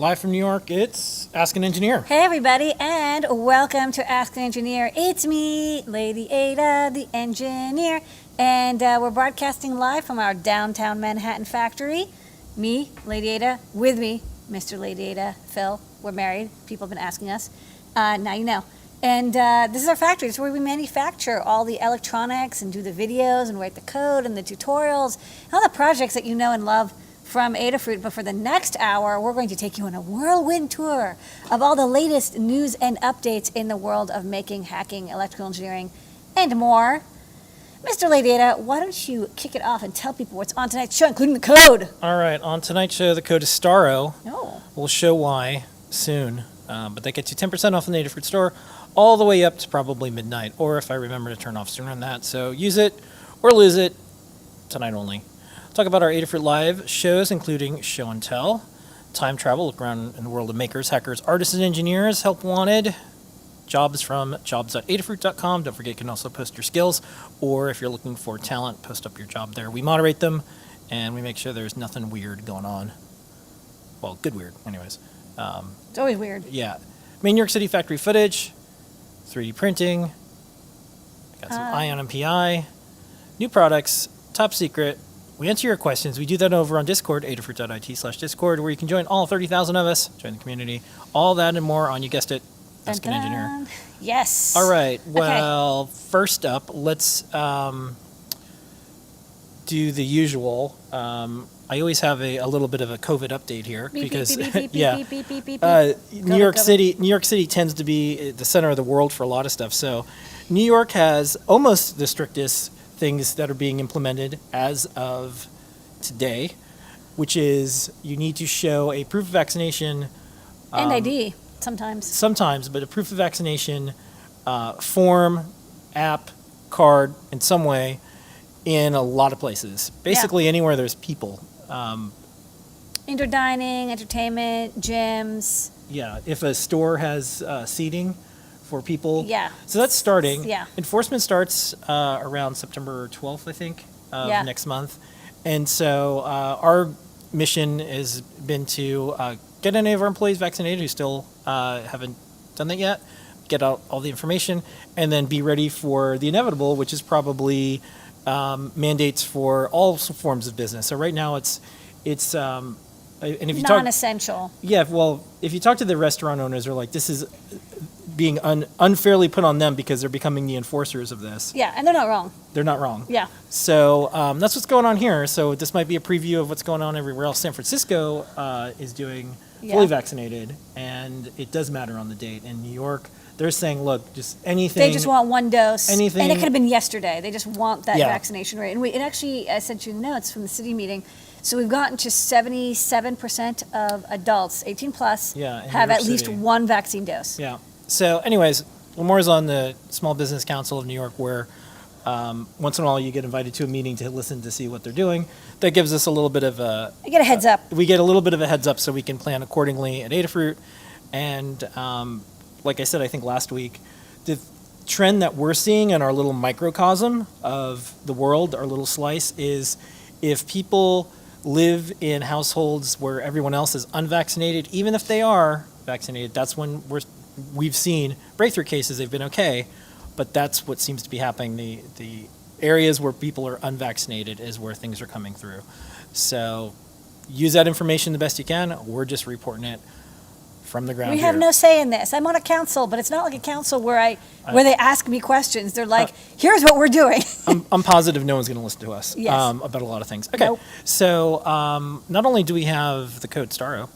live from New York, it's Ask an Engineer. Hey everybody, and welcome to Ask an Engineer. It's me, Lady Ada, the engineer, and we're broadcasting live from our downtown Manhattan factory. Me, Lady Ada, with me, Mr. Lady Ada, Phil. We're married. People have been asking us. Now you know. And this is our factory. It's where we manufacture all the electronics and do the videos and write the code and the tutorials, and all the projects that you know and love from Adafruit. But for the next hour, we're going to take you on a whirlwind tour of all the latest news and updates in the world of making, hacking, electrical engineering, and more. Mr. Lady Ada, why don't you kick it off and tell people what's on tonight's show, including the code? All right, on tonight's show, the code is Staro. Oh. We'll show why soon, but that gets you 10% off in the Adafruit store, all the way up to probably midnight, or if I remember to turn off sooner than that. So use it or lose it, tonight only. Talk about our Adafruit Live shows, including Show and Tell, Time Travel, look around in the world of makers, hackers, artists, and engineers, help wanted, jobs from jobs.adafruit.com. Don't forget you can also post your skills, or if you're looking for talent, post up your job there. We moderate them, and we make sure there's nothing weird going on. Well, good weird, anyways. It's always weird. Yeah. Main New York City factory footage, 3D printing, got some Ion and PI, new products, top secret. We answer your questions. We do that over on Discord, adafruit.it/Discord, where you can join all 30,000 of us, join the community. All that and more on, you guessed it, Ask an Engineer. Yes. All right. Well, First up, let's do the usual. I always have a little bit of a COVID update here because New York City tends to be the center of the world for a lot of stuff. So New York has almost the strictest things that are being implemented as of today, which is you need to show a proof of vaccination. And ID, sometimes. Sometimes, but a proof of vaccination form, app, card, in some way, in a lot of places. Basically anywhere there's people. Indoor dining, entertainment, gyms. Yeah, if a store has seating for people. Yeah. So that's starting. Yeah. Enforcement starts around September 12th, I think, of next month. And so our mission has been to get any of our employees vaccinated who still haven't done that yet, get out all the information, and then be ready for the inevitable, which is probably mandates for all forms of business. So right now it's and if you non-essential. Well, if you talk to the restaurant owners, they're like, this is being unfairly put on them because they're becoming the enforcers of this. Yeah, and they're not wrong. They're not wrong. Yeah. So that's what's going on here. So this might be a preview of what's going on everywhere else. San Francisco is doing fully vaccinated, and it does matter on the date. In New York, they're saying, look, just anything. They just want one dose. Anything. And it could have been yesterday. They just want that vaccination rate. And actually, I sent you the notes from the city meeting. So we've gotten to 77% of adults, 18 plus, have at least one vaccine dose. Yeah. So anyways, Lamore's on the Small Business Council of New York, where once in a while you get invited to a meeting to listen to see what they're doing. That gives us a little bit of a... You get a heads up. We get a little bit of a heads up so we can plan accordingly at Adafruit. And like I said, I think last week, the trend that we're seeing in our little microcosm of the world, our little slice, is if people live in households where everyone else is unvaccinated, even if they are vaccinated, that's when we've seen breakthrough cases. They've been okay, but that's what seems to be happening. The areas where people are unvaccinated is where things are coming through. So use that information the best you can. We're just reporting it from the ground. We have no say in this. I'm on a council, but it's not like a council where they ask me questions. They're like, here's what we're doing. I'm positive no one's going to listen to us about a lot of things. Okay, So not only do we have the code Staro,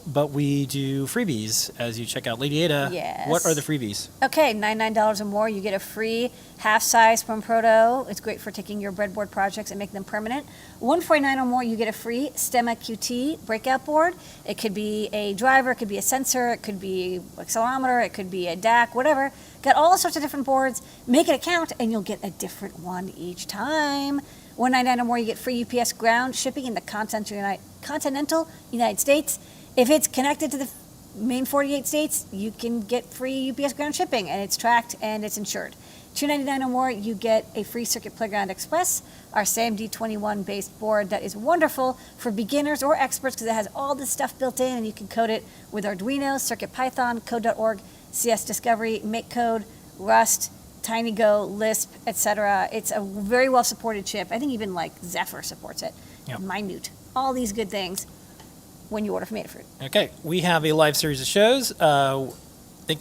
but we do freebies as you check out Lady Ada. Yes. What are the freebies? Okay, $99 or more, you get a free half-size from Proto. It's great for taking your breadboard projects and making them permanent. $149 or more, you get a free Stemma QT breakout board. It could be a driver, it could be a sensor, it could be an accelerometer, it could be a DAC, whatever. Got all sorts of different boards. Make it a count, and you'll get a different one each time. $199 or more, you get free UPS ground shipping in the continental United States. If it's connected to the main 48 states, you can get free UPS ground shipping, and it's tracked and it's insured. $2.99 or more, you get a free Circuit Playground Express, our SAMD21 based board that is wonderful for beginners or experts because it has all this stuff built in, and you can code it with Arduino, CircuitPython, Code.org, CS Discovery, MakeCode, Rust, TinyGo, Lisp, etc. It's a very well supported chip. I think even like Zephyr supports it. Yep. Minute. All these good things when you order from Adafruit. Okay, we have a live series of shows. Thank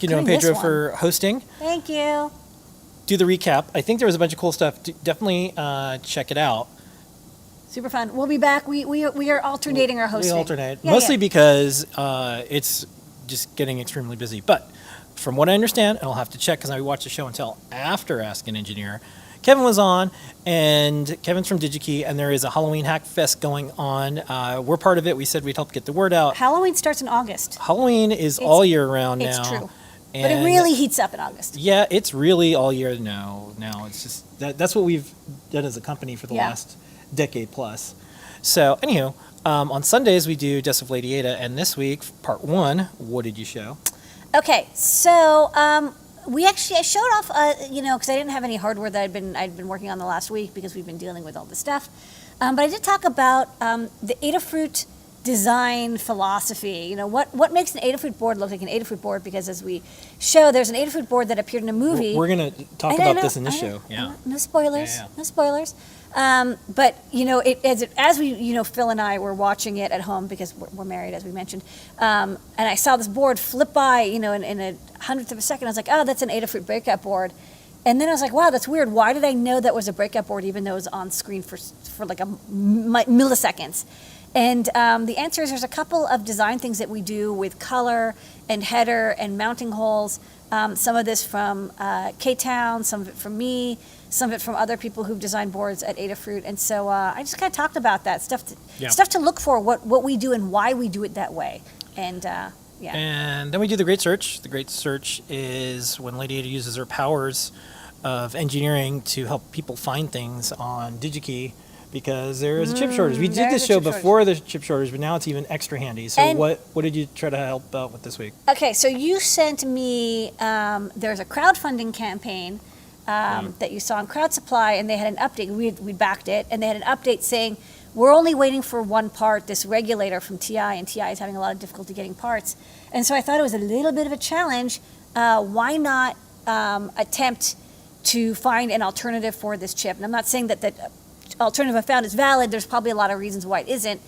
you, Noah and Including this Pedro, one. for hosting. Thank you. Do the recap. I think there was a bunch of cool stuff. Definitely check it out. Super fun. We'll be back. We are alternating our hosting. We alternate, Yeah, mostly yeah. because it's just getting extremely busy. But from what I understand, and I'll have to check because I watched the show until after Ask an Engineer, Kevin was on, and Kevin's from DigiKey, and there is a Halloween Hack Fest going on. We're part of it. We said we'd help get the word out. Halloween starts in August. Halloween is all year round now. It's true. But it and- really heats up in August. Yeah, it's really all year now. It's just that's what we've done as a company for the Yeah. last decade plus. So, anywho, on Sundays we do Death of Lady Ada, and this week, part 1, what did you show? Okay, so I showed off, because I didn't have any hardware that I'd been working on the last week because we've been dealing with all this stuff. But I did talk about the Adafruit design philosophy. You know, what makes an Adafruit board look like an Adafruit board? Because as we show, there's an Adafruit board that appeared in a movie. We're going to talk I about know, this in this I know, show. I Yeah. know. No spoilers. Yeah. No spoilers. But as we Phil and I were watching it at home because we're married, as we mentioned, and I saw this board flip by, in a hundredth of a second. I was like, oh, that's an Adafruit breakout board. And then I was like, wow, that's weird. Why did I know that was a breakout board even though it was on screen for like milliseconds? And the answer is there's a couple of design things that we do with color and header and mounting holes. Some of this from K-Town, some of it from me, some of it from other people who've designed boards at Adafruit. And so I just kind of talked about that stuff to look for, what we do and why we do it that way. And yeah. And then we do the Great Search. The Great Search is when Lady Ada uses her powers of engineering to help people find things on DigiKey because there is a chip shortage. We did there this is a show chip shortage. before the chip shortage, but now it's even extra handy. So And- what did you try to help out with this week? Okay, so you sent me, there's a crowdfunding campaign that you saw on Crowd Supply, and they had an update. We backed it, and they had an update saying, we're only waiting for one part, this regulator from TI, and TI is having a lot of difficulty getting parts. And so I thought it was a little bit of a challenge. Why not attempt to find an alternative for this chip? And I'm not saying that the alternative I found is valid. There's probably a lot of reasons why it isn't.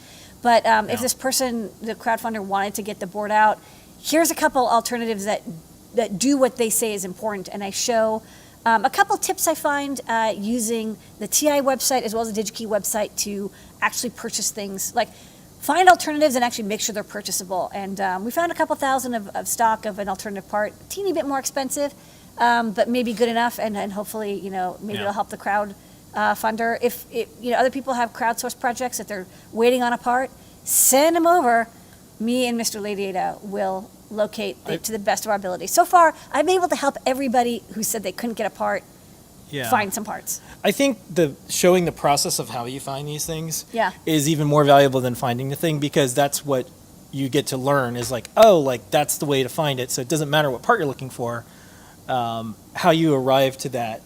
But if this person, the crowdfunder, wanted to get the board out, here's a couple alternatives that do what they say is important. And I show a couple tips I find using the TI website as well as the DigiKey website to actually purchase things. Like find alternatives and actually make sure they're purchasable. And we found a couple thousand of stock of an alternative part, a teeny bit more expensive, but maybe good enough. And hopefully, maybe it'll help the crowd funder. If other people have crowdsourced projects that they're waiting on a part, send them over. Me and Mr. Lady Ada will locate it to the best of our ability. So far, I've been able to help everybody who said they couldn't get a part find some parts. I think showing the process of how you find these things Yeah. is even more valuable than finding the thing because that's what you get to learn is like, oh, like that's the way to find it. So it doesn't matter what part you're looking for, how you arrive to that.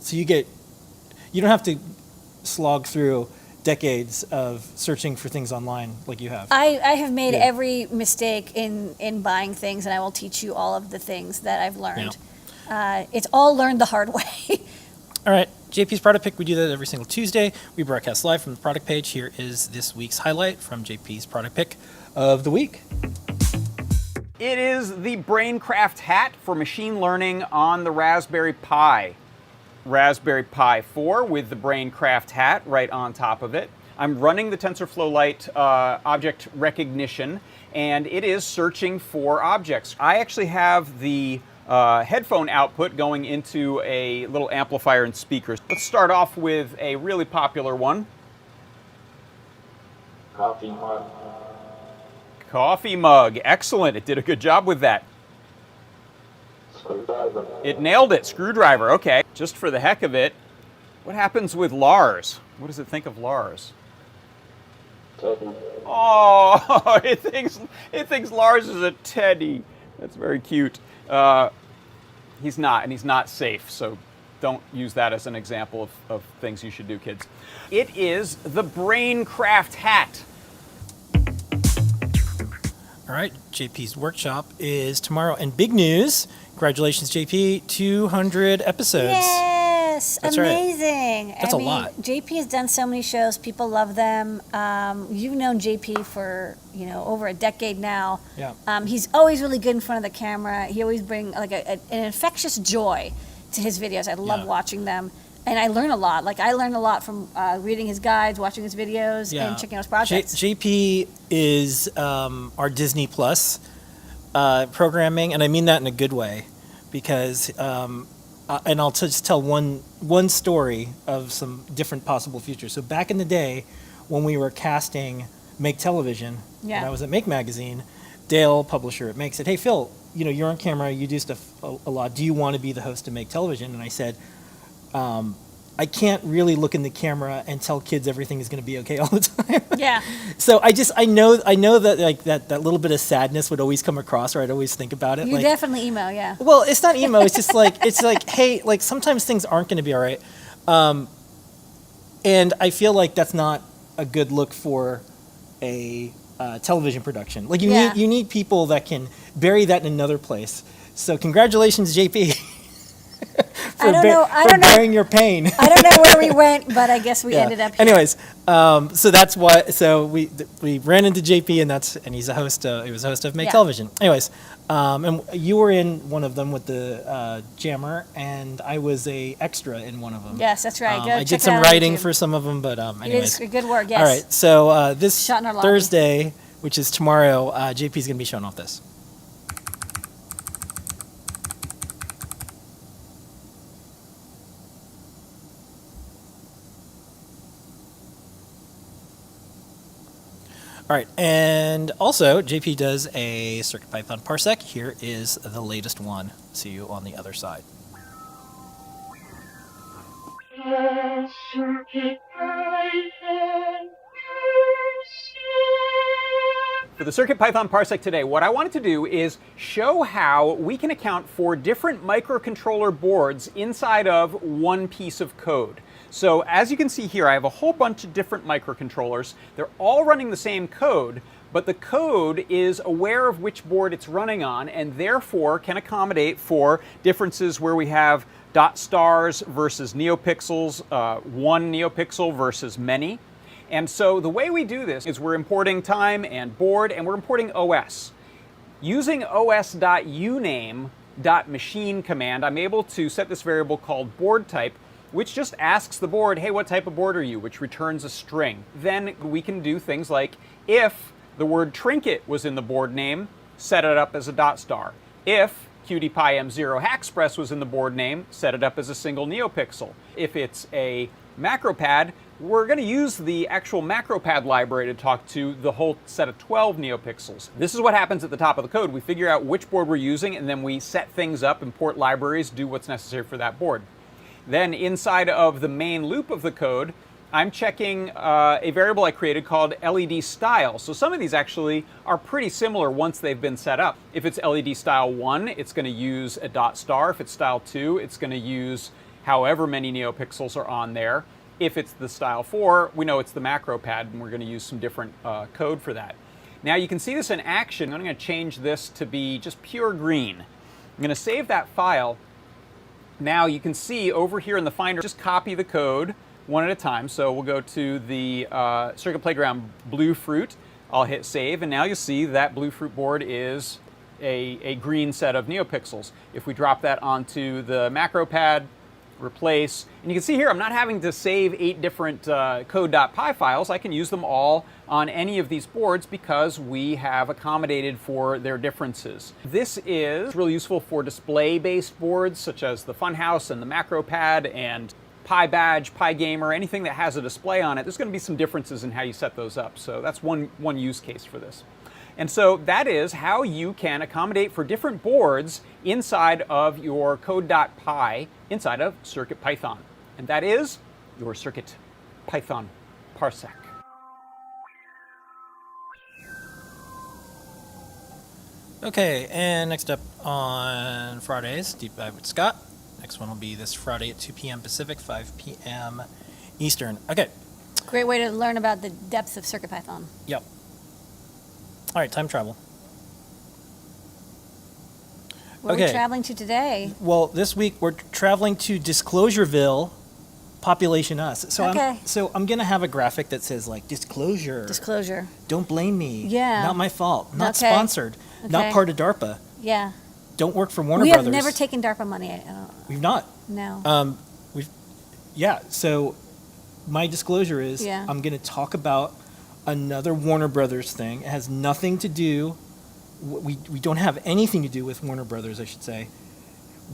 So you don't have to slog through decades of searching for things online like you have. I have made every mistake in buying things, and I will teach you all of the things that I've learned. It's all learned the hard way. All right, JP's Product Pick, we do that every single Tuesday. We broadcast live from the product page. Here is this week's highlight from JP's Product Pick of the week. It is the BrainCraft HAT for machine learning on the Raspberry Pi. Raspberry Pi 4 with the BrainCraft HAT right on top of it. I'm running the TensorFlow Lite object recognition, and it is searching for objects. I actually have the headphone output going into a little amplifier and speakers. Let's start off with a really popular one. Coffee mug. Coffee mug. Excellent. It did a good job with that. Screwdriver. It nailed it. Screwdriver. Okay. Just for the heck of it, what happens with Lars? What does it think of Lars? Teddy. Oh, it thinks Lars is a teddy. That's very cute. He's not, and he's not safe. So don't use that as an example of things you should do, kids. It is the BrainCraft HAT. All right, JP's workshop is tomorrow. And big news, congratulations, JP, 200 episodes. Yes, That's right. amazing. That's a lot. JP has done so many shows. People love them. You've known JP for, over a decade now. Yeah. He's always really good in front of the camera. He always brings like an infectious joy to his videos. I love watching them. And I learn a lot. Like, I learn a lot from reading his guides, watching his videos, and checking out his projects. JP is our Disney Plus programming, and I mean that in a good way, because, and I'll just tell one story of some different possible futures. So back in the day, when we were casting Make Television, and I was at Make Magazine, Dale, publisher at Make, said, "Hey, Phil, you're on camera, you do stuff a lot. Do you want to be the host of Make Television?" And I said, I can't really look in the camera and tell kids everything is going to be okay all the time. Yeah. So I know that like that little bit of sadness would always come across, or I'd always think about it. You like, definitely emo, yeah. Well, it's not emo. It's just like hey, like sometimes things aren't going to be all right, and I feel like that's not a good look for a television production. Like you need people that can bury that in another place. So congratulations, JP. for bearing your pain. I don't know where we went, but I guess we ended up here. Anyways, so that's why. So we ran into JP, and he's a host. He was a host of Make Television. Anyways, and you were in one of them with the jammer, and I was a extra in one of them. Yes, that's right. I did some writing for some of them, but anyways. It is good work. Yes. All right. So this Shot in our lobby. Thursday, which is tomorrow, JP's going to be showing off this. All right, and also JP does a CircuitPython parsec. Here is the latest one. See you on the other side. For the CircuitPython parsec today, what I wanted to do is show how we can account for different microcontroller boards inside of one piece of code. So as you can see here, I have a whole bunch of different microcontrollers. They're all running the same code, but the code is aware of which board it's running on, and therefore can accommodate for differences where we have dot stars versus neopixels, one neopixel versus many. And so the way we do this is we're importing time and board, and we're importing OS. Using os.uname.machine command, I'm able to set this variable called board type, which just asks the board, hey, what type of board are you? Which returns a string. Then we can do things like, if the word trinket was in the board name, set it up as a dot star. If QtPy M0 Hackexpress was in the board name, set it up as a single neopixel. If it's a macropad, we're going to use the actual macropad library to talk to the whole set of 12 neopixels. This is what happens at the top of the code. We figure out which board we're using, and then we set things up, import libraries, do what's necessary for that board. Then inside of the main loop of the code, I'm checking a variable I created called LED style. So some of these actually are pretty similar once they've been set up. If it's LED style 1, it's going to use a dot star. If it's style 2, it's going to use however many neopixels are on there. If it's the style 4, we know it's the macropad, and we're going to use some different code for that. Now you can see this in action. I'm going to change this to be just pure green. I'm going to save that file. Now you can see over here in the Finder, just copy the code one at a time. So we'll go to the Circuit Playground Blue Fruit. I'll hit save, and now you'll see that Blue Fruit board is a green set of neopixels. If we drop that onto the macropad, replace, and you can see here I'm not having to save 8 different code.py files. I can use them all on any of these boards because we have accommodated for their differences. This is really useful for display-based boards such as the Funhouse and the macropad and PyBadge, PyGamer, anything that has a display on it. There's going to be some differences in how you set those up. So that's one use case for this. And so that is how you can accommodate for different boards inside of your code.py inside of CircuitPython. And that is your CircuitPython parsec. Okay, and next up on Fridays, Deep Dive with Scott. Next one will be this Friday at 2 p.m. Pacific, 5 p.m. Eastern. Okay. Great way to learn about the depths of CircuitPython. Yep. All right, time travel. Where are we traveling to today? Well, this week we're traveling to Disclosureville, population us. Okay. I'm going to have a graphic that says like disclosure. Disclosure. Don't blame me. Yeah. Not my fault. Not Okay. sponsored. Not Okay. part of DARPA. Yeah. Don't work for Warner We Brothers. have never taken DARPA money. I don't We've not. know. So my disclosure is Yeah. I'm going to talk about another Warner Brothers thing. It has nothing to do, we don't have anything to do with Warner Brothers, I should say.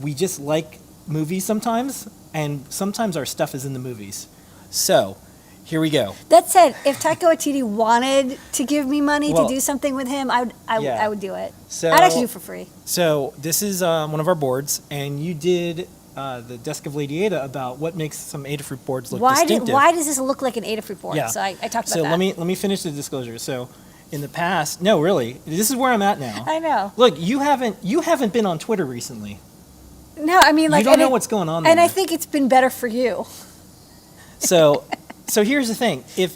We just like movies sometimes, and sometimes our stuff is in the movies. So here we go. That said, if Taika Waititi wanted to give me money Well, to do something with him, I yeah. would do it. So I'd actually do it for free. So this is one of our boards, and you did the Desk of Lady Ada about what makes some Adafruit boards look distinctive. Why does this look like an Adafruit board? Yeah. So I talked about So that. let me finish the disclosure. So in the past, no, really, this is where I'm at now. I know. Look, you haven't been on Twitter recently. No, I mean, like, You don't and know it- what's going on And there. I think it's been better for you. So here's the thing: if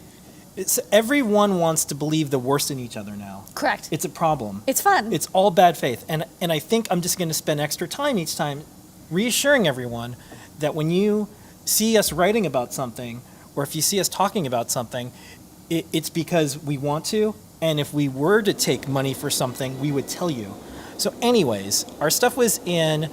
everyone wants to believe the worst in each other now, Correct. it's a problem. It's fun. It's all bad faith, and I think I'm just going to spend extra time each time reassuring everyone that when you see us writing about something, or if you see us talking about something, it's because we want to, and if we were to take money for something, we would tell you. So anyways, our stuff was in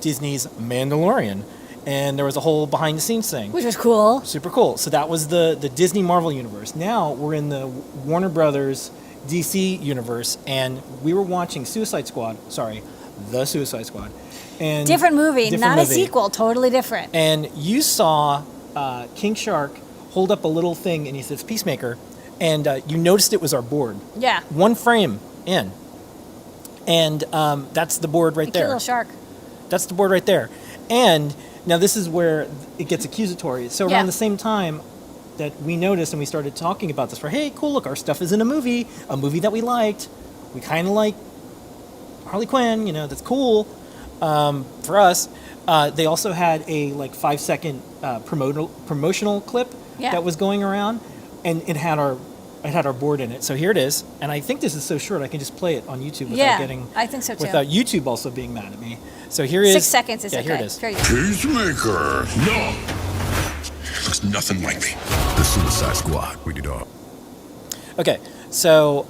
Disney's Mandalorian, and there was a whole behind-the-scenes thing. Which was cool. Super cool. So that was the Disney Marvel universe. Now we're in the Warner Brothers DC universe, and we were watching The Suicide Squad. And Different movie, different not a movie. sequel. Totally different. And you saw King Shark hold up a little thing, and he says Peacemaker, and you noticed it was our board. Yeah. One frame in. And that's the board right Cute there. little shark. That's the board right there. And now this is where it gets accusatory. So Yeah. around the same time that we noticed and we started talking about this, hey, cool, look, our stuff is in a movie that we liked. We kind of like Harley Quinn, that's cool for us. They also had a 5-second promotional clip Yeah. that was going around, and it had our board in it. So here it is, and I think this is so short I can just play it on YouTube without I think so too. without YouTube also being mad at me. So here is 6 seconds is okay. Here it is. Here you go. Peacemaker! No! Looks nothing like me. The Suicide Squad. We did all. Okay, so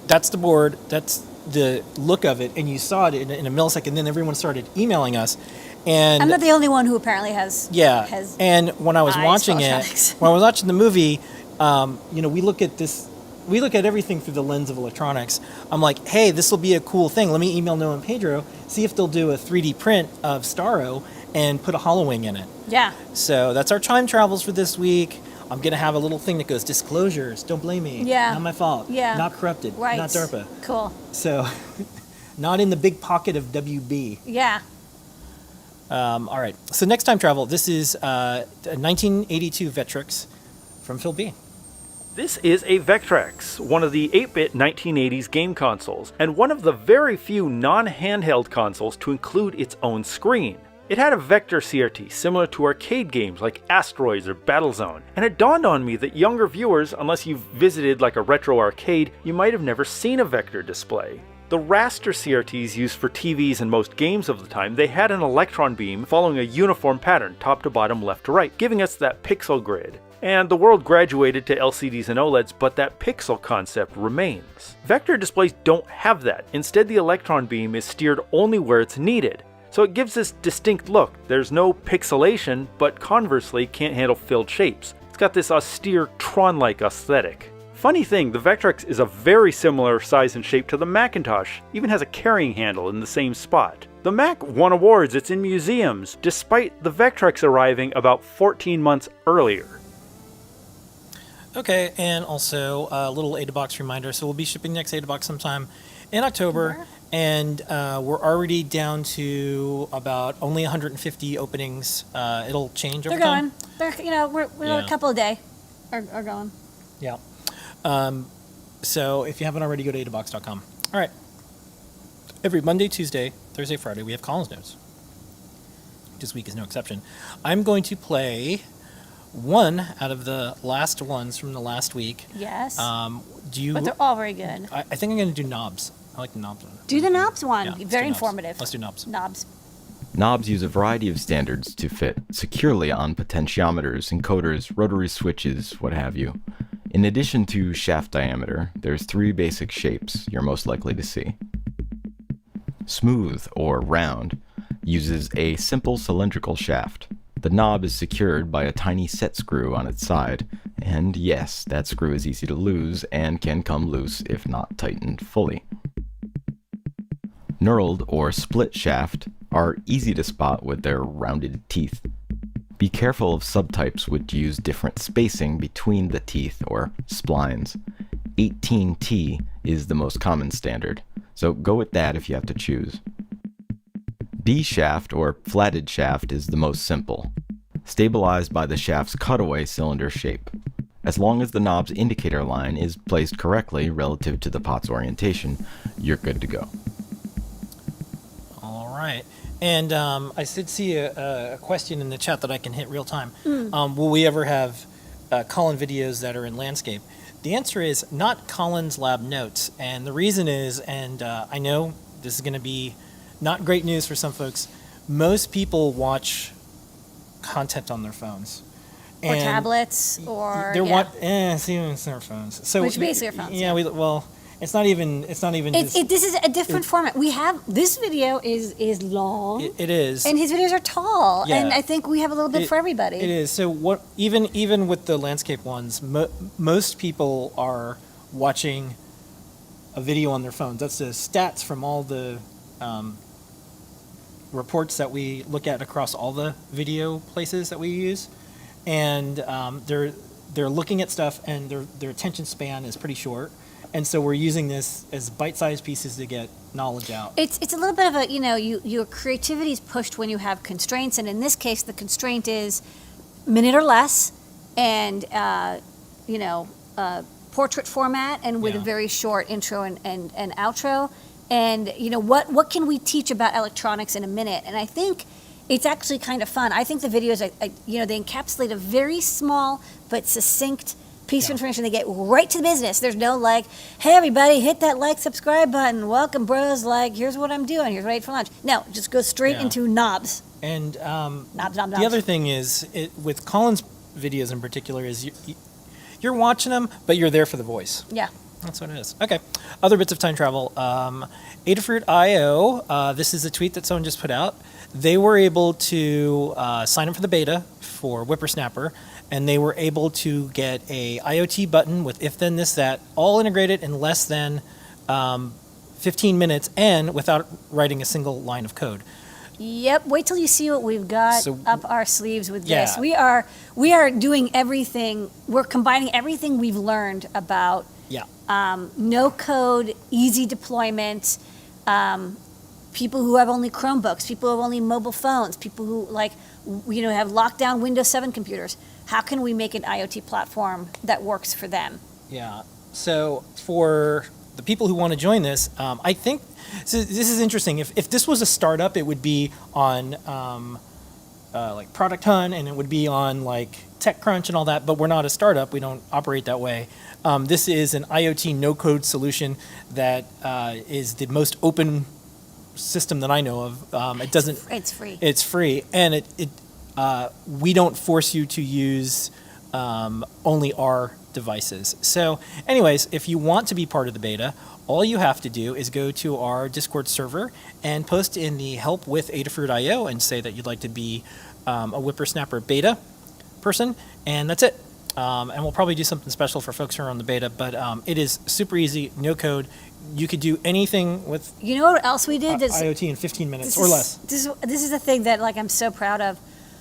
that's the board. That's the look of it, and you saw it in a millisecond. Then everyone started emailing us, and I'm not the only one who apparently has. yeah. Has And when I was eyes watching for it, electronics. when I was watching the movie, we look at this. We look at everything through the lens of electronics. I'm like, hey, this will be a cool thing. Let me email Noah and Pedro, see if they'll do a 3D print of Starro and put a Hollow-Wing in it. Yeah. So that's our time travels for this week. I'm going to have a little thing that goes, disclosures, don't blame me. Yeah. Not my fault. Yeah. Not corrupted. Right. Not DARPA. Cool. So, not in the big pocket of WB. Yeah. All right. So next time travel, this is a 1982 Vectrex from Phil B. This is a Vectrex, one of the 8-bit 1980s game consoles, and one of the very few non-handheld consoles to include its own screen. It had a vector CRT similar to arcade games like Asteroids or Battlezone, and it dawned on me that younger viewers, unless you've visited like a retro arcade, you might have never seen a vector display. The raster CRTs used for TVs and most games of the time, they had an electron beam following a uniform pattern top to bottom, left to right, giving us that pixel grid. And the world graduated to LCDs and OLEDs, but that pixel concept remains. Vector displays don't have that. Instead, the electron beam is steered only where it's needed. So it gives this distinct look. There's no pixelation, but conversely can't handle filled shapes. It's got this austere Tron-like aesthetic. Funny thing, the Vectrex is a very similar size and shape to the Macintosh, even has a carrying handle in the same spot. The Mac won awards, it's in museums, despite the Vectrex arriving about 14 months earlier. Okay, and also a little AdaBox reminder. So we'll be shipping next AdaBox sometime in October, and we're already down to about only 150 openings. It'll change over They're time. going. We're Yeah. a couple a day are going. Yeah. So if you haven't already, go to adabox.com. All right. every Monday, Tuesday, Thursday, Friday, we have Collins Notes. This week is no exception. I'm going to play one out of the last ones from the last week. Yes. Do you? But they're all very good. I think I'm going to do knobs. I like the knobs one. Do the knobs one. Yeah, let's Very do knobs. informative. Let's do knobs. Knobs. Knobs use a variety of standards to fit securely on potentiometers, encoders, rotary switches, what have you. In addition to shaft diameter, there's 3 basic shapes you're most likely to see. Smooth, or round, uses a simple cylindrical shaft. The knob is secured by a tiny set screw on its side, and yes, that screw is easy to lose and can come loose if not tightened fully. Knurled or split shaft are easy to spot with their rounded teeth. Be careful of subtypes which use different spacing between the teeth or splines. 18T is the most common standard, so go with that if you have to choose. D shaft or flatted shaft is the most simple, stabilized by the shaft's cutaway cylinder shape. As long as the knob's indicator line is placed correctly relative to the pot's orientation, you're good to go. All right. And I did see a question in the chat that I can hit real time. Will we ever have Colin videos that are in landscape? The answer is not Colin's lab notes. And the reason is, and I know this is going to be not great news for some folks, most people watch content on their phones. Or tablets, or they're yeah. it's their phones. So Which basically are phones. Yeah, it's not even just, This is a different format. We have this video is long. it is. And his videos are tall, Yeah. and I think we have a little bit for everybody. It is. So what? Even with the landscape ones, most people are watching a video on their phones. That's the stats from all the reports that we look at across all the video places that we use, and they're looking at stuff, and their attention span is pretty short. And so we're using this as bite-sized pieces to get knowledge out. It's a little bit of a, your creativity is pushed when you have constraints, and in this case, the constraint is minute or less, and, portrait format, and with a Yeah. very short intro and outro. And, what can we teach about electronics in a minute? And I think it's actually kind of fun. I think the videos, they encapsulate a very small but succinct piece of information. They get right to the business. There's no hey everybody, hit that subscribe button. Welcome bros, here's what I'm doing. Here's what I ate for lunch. No, just go straight Yeah. into knobs. And Knobs. the other thing is, with Colin's videos in particular, is you're watching them, but you're there for the voice. Yeah. That's what it is. Okay. Other bits of time travel. Adafruit IO, this is a tweet that someone just put out. They were able to sign up for the beta for Whippersnapper, and they were able to get a IoT button with if, then, this, that, all integrated in less than 15 minutes and without writing a single line of code. Yep. Wait till you see what we've got So- up our sleeves with Yeah. this. We are doing everything. We're combining everything we've learned about Yeah. no code, easy deployment, people who have only Chromebooks, people who have only mobile phones, people who have locked down Windows 7 computers. How can we make an IoT platform that works for them? Yeah. So for the people who want to join this, I think so. This is interesting. If this was a startup, it would be on Product Hunt, and it would be on TechCrunch and all that. But we're not a startup. We don't operate that way. This is an IoT no-code solution that is the most open system that I know of. It doesn't. It's free. It's free, and we don't force you to use only our devices. So anyways, if you want to be part of the beta, all you have to do is go to our Discord server and post in the help with Adafruit IO and say that you'd like to be a Whippersnapper beta person, and that's it. And we'll probably do something special for folks who are on the beta, but it is super easy, no code. You could do anything with You know what else we did? IoT in 15 minutes or less. This is the thing that I'm so proud of.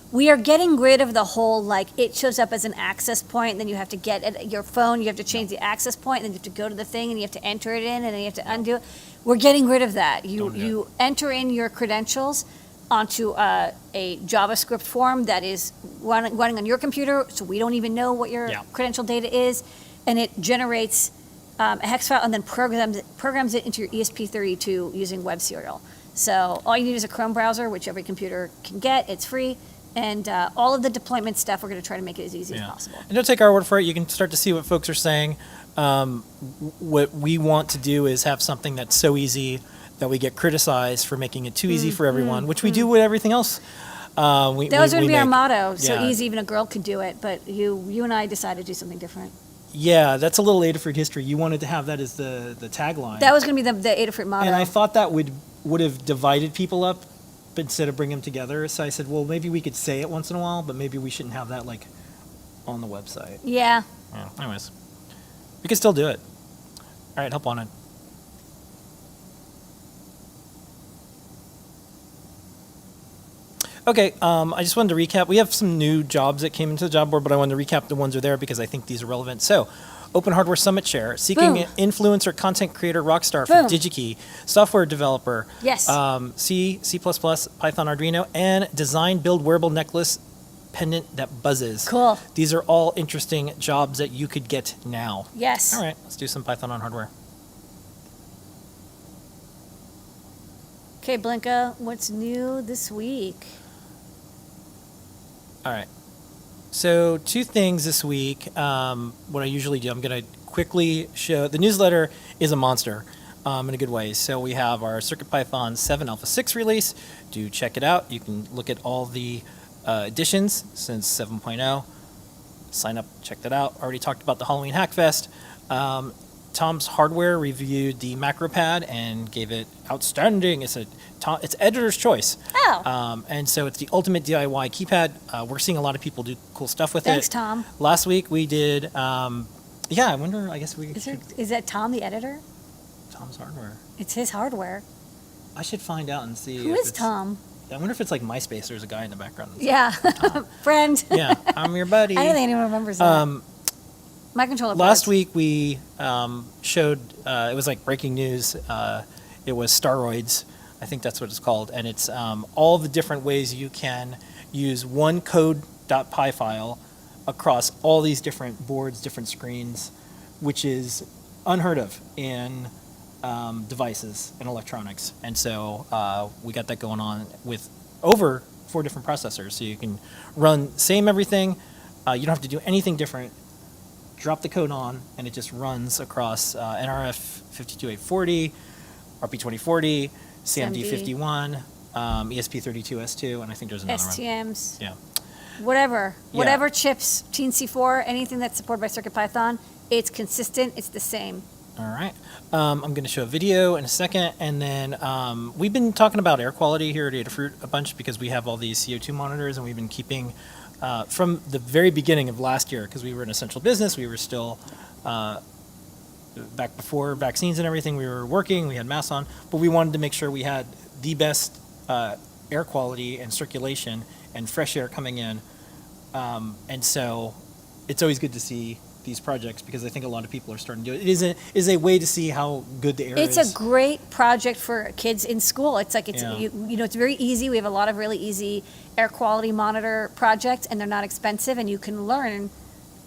We are getting rid of the whole it shows up as an access point, and then you have to get at your phone, you have to change the access point, and then you have to go to the thing, and you have to enter it in, and then you have to undo it. We're getting rid of that. You enter in your credentials onto a JavaScript form that is running on your computer, so we don't even know what your Yeah. credential data is, and it generates a hex file and then programs it into your ESP32 using web serial. So all you need is a Chrome browser, which every computer can get. It's free. And all of the deployment stuff, we're going to try to make it as easy as possible. And don't take our word for it. You can start to see what folks are saying. What we want to do is have something that's so easy that we get criticized for making it too easy for everyone, which we do with everything else. That was going to be our motto. So Yeah. easy, even a girl could do it. But you and I decided to do something different. Yeah, that's a little Adafruit history. You wanted to have that as the tagline. That was going to be the Adafruit motto. And I thought that would have divided people up instead of bringing them together. So I said, well, maybe we could say it once in a while, but maybe we shouldn't have that like on the website. Yeah. Yeah. Anyways, we can still do it. All right, hop on it. Okay, I just wanted to recap. We have some new jobs that came into the job board, but I wanted to recap the ones that are there because I think these are relevant. So, Open Hardware Summit Chair, seeking Boom. influencer content creator rockstar for Boom. DigiKey, software developer, Yes. C, C++, Python, Arduino, and design build wearable necklace pendant that buzzes. Cool. These are all interesting jobs that you could get now. Yes. All right, let's do some Python on hardware. Okay, Blinka, what's new this week? All right. So 2 things this week. What I usually do, I'm going to quickly show. The newsletter is a monster in a good way. So we have our CircuitPython 7 Alpha 6 release. Do check it out. You can look at all the additions since 7.0. Sign up, check that out. Already talked about the Halloween Hackfest. Tom's Hardware reviewed the MacroPad and gave it outstanding. It's editor's choice. Oh. And so it's the ultimate DIY keypad. We're seeing a lot of people do cool stuff with Thanks, it. Tom. Last week we did, I wonder, I guess we Is that Tom, the editor? Tom's Hardware. It's his hardware. I should find out and see. Who if is it's- Tom? I wonder if it's like MySpace. There's a guy in the background. Yeah. Friend. Yeah, I'm your buddy. I don't think anyone remembers that. My controller Last parts. week we showed, it was like breaking news. It was Staroids. I think that's what it's called. And it's all the different ways you can use one code.py file across all these different boards, different screens, which is unheard of in devices and electronics. And so we got that going on with over 4 different processors. So you can run same everything. You don't have to do anything different. Drop the code on, and it just runs across NRF 52840, RP2040, CMD51, ESP32S2, and I think there's another one. STMs. Yeah. Whatever. Yeah. Whatever chips, TNC4, anything that's supported by CircuitPython, it's consistent, it's the same. All right. I'm going to show a video in a second, and then we've been talking about air quality here at Adafruit a bunch because we have all these CO2 monitors, and we've been keeping from the very beginning of last year, because we were an essential business, we were still back before vaccines and everything, we were working, we had masks on, but we wanted to make sure we had the best air quality and circulation and fresh air coming in. And so it's always good to see these projects because I think a lot of people are starting to do it. It is a way to see how good the air is. It's a great project for kids in school. It's like, Yeah. it's very easy. We have a lot of really easy air quality monitor projects, and they're not expensive, and you can learn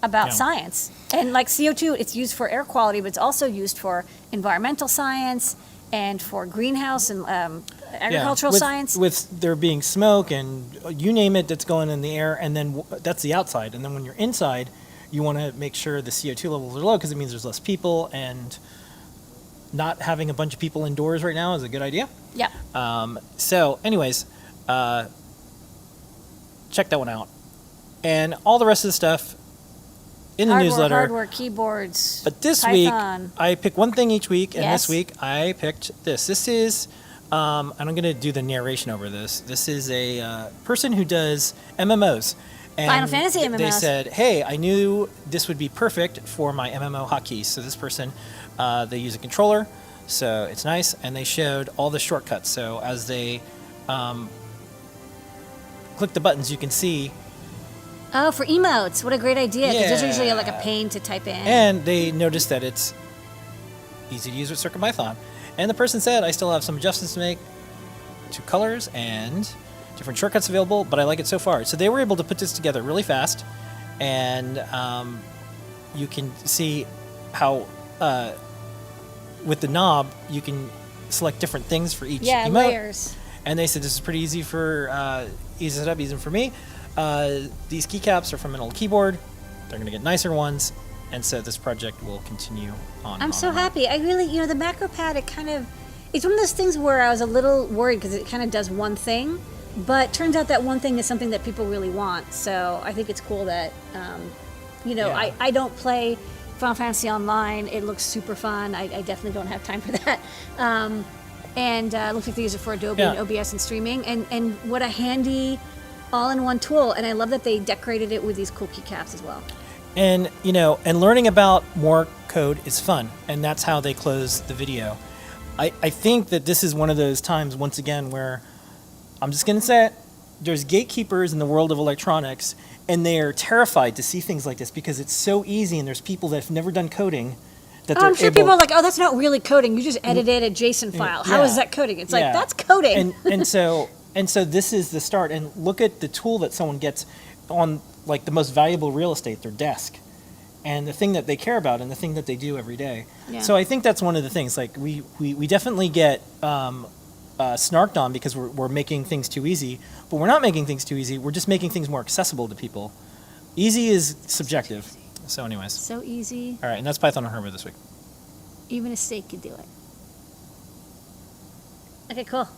about Yeah. science. And like CO2, it's used for air quality, but it's also used for environmental science and for greenhouse and agricultural with, science. With there being smoke and you name it that's going in the air, and then that's the outside. And then when you're inside, you want to make sure the CO2 levels are low because it means there's less people, and not having a bunch of people indoors right now is a good idea. Yeah. So anyways, check that one out. And all the rest of the stuff in the newsletter. Hardware, keyboards. But this Python. week, I pick one thing each week, and Yes. this week I picked this. This is, and I'm going to do the narration over this. This is a person who does MMOs. And Final Fantasy They MMOs. said, hey, I knew this would be perfect for my MMO hotkeys. So this person, they use a controller, so it's nice, and they showed all the shortcuts. So as they click the buttons, you can see. Oh, for emotes. What a great idea. Because those are usually Yeah. like a pain to type in. And they noticed that it's easy to use with CircuitPython. And the person said, I still have some adjustments to make to colors and different shortcuts available, but I like it so far. So they were able to put this together really fast, and you can see how with the knob, you can select different things for each Yeah, emote. layers. And they said this is pretty easy for easy to set up, easy for me. These keycaps are from an old keyboard. They're going to get nicer ones, and so this project will continue on. I'm so happy. I really, the macro pad, it's one of those things where I was a little worried because it kind of does one thing, but turns out that one thing is something that people really want. So I think it's cool that, Yeah. I don't play Final Fantasy Online. It looks super fun. I definitely don't have time for that. And it looks like they use it for Adobe and OBS and streaming. And what a handy all-in-one tool. And I love that they decorated it with these cool keycaps as well. And and learning about more code is fun, and that's how they close the video. I think that this is one of those times, once again, where I'm just going to say it, there's gatekeepers in the world of electronics, and they are terrified to see things like this because it's so easy, and there's people that have never done coding that they're I'm sure able... people are like, oh, that's not really coding. You just edited a JSON file. How is Yeah. that coding? It's Yeah. like, that's coding. And so this is the start. And look at the tool that someone gets on like the most valuable real estate, their desk, and the thing that they care about and the thing that they do every day. Yeah. So I think that's one of the things. Like we definitely get snarked on because we're making things too easy, but we're not making things too easy. We're just making things more accessible to people. Easy is subjective. So anyways, So easy. all right, and that's Python on Hermit this week. Even a steak could do it. Okay, cool.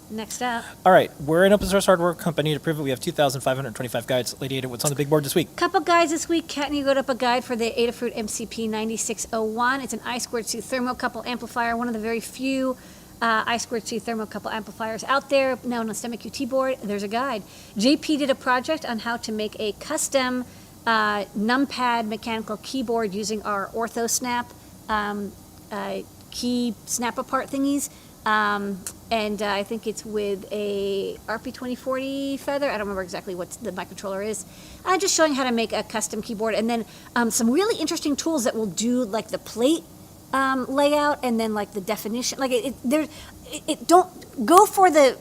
Next up, All right, we're an open source hardware company. To prove it, we have 2,525 guides. Lady Ada, what's on the big board this week? couple guides this week. Kat and you got up a guide for the Adafruit MCP 9601. It's an I2C thermocouple amplifier, one of the very few I2C thermocouple amplifiers out there, now on a STEMMA QT board. There's a guide. JP did a project on how to make a custom numpad mechanical keyboard using our OrthoSnap key snap apart thingies. And I think it's with a RP2040 feather. I don't remember exactly what the microcontroller is. Just showing how to make a custom keyboard. And then some really interesting tools that will do like the plate layout and then like the definition. Like don't go for the,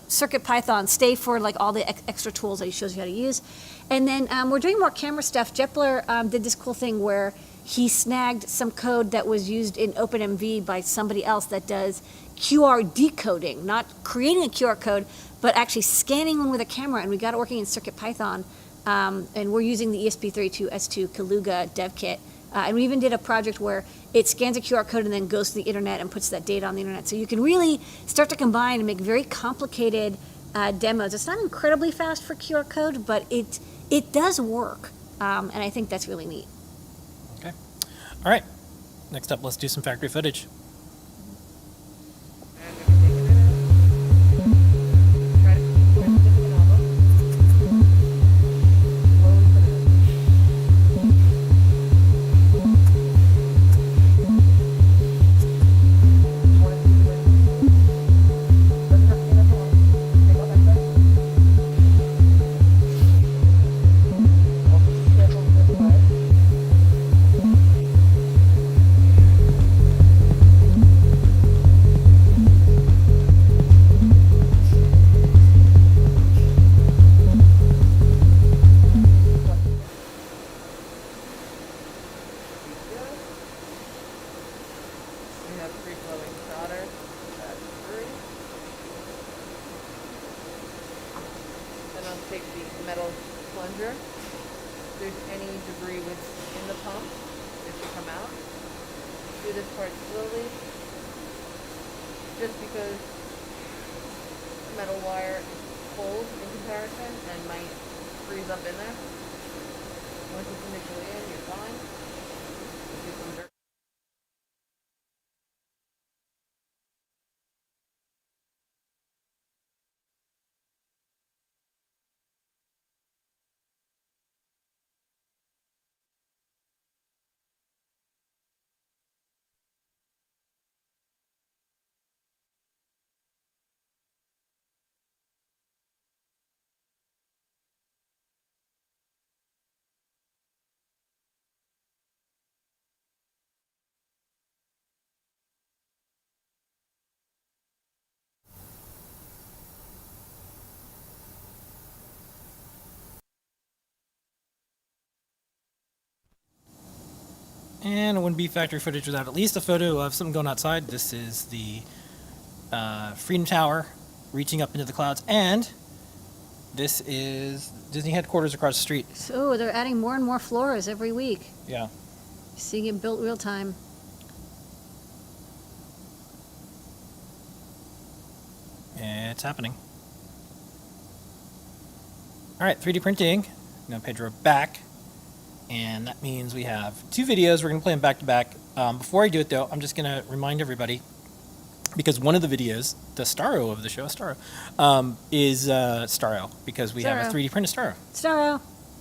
CircuitPython. Stay for like all the extra tools that he shows you how to use. And then we're doing more camera stuff. Jepler did this cool thing where he snagged some code that was used in OpenMV by somebody else that does QR decoding, not creating a QR code, but actually scanning one with a camera, and we got it working in CircuitPython, and we're using the ESP32S2 Kaluga dev kit, and we even did a project where it scans a QR code and then goes to the internet and puts that data on the internet. So you can really start to combine and make very complicated demos. It's not incredibly fast for QR code, but it does work, and I think that's really neat. Okay. All right. Next up, let's do some factory footage. We have free flowing solder. That's free. Then I'll take the metal plunger. If there's any debris within the pump, it should come out. Do this part slowly. Just because metal wire is cold in comparison and might freeze up in there. Once it's initially in, you're fine. Do some dirt. And it wouldn't be factory footage without at least a photo of something going outside. This is the Freedom Tower reaching up into the clouds, and this is Disney headquarters across the street. So they're adding more and more floors every week. Yeah. Seeing it built real time. It's happening. All right, 3D printing. Now Pedro back. And that means we have 2 videos. We're going to play them back to back. Before I do it, though, I'm just going to remind everybody, because one of the videos, the Starro of the show, is Starro, because we have a 3D printed Starro. Starro.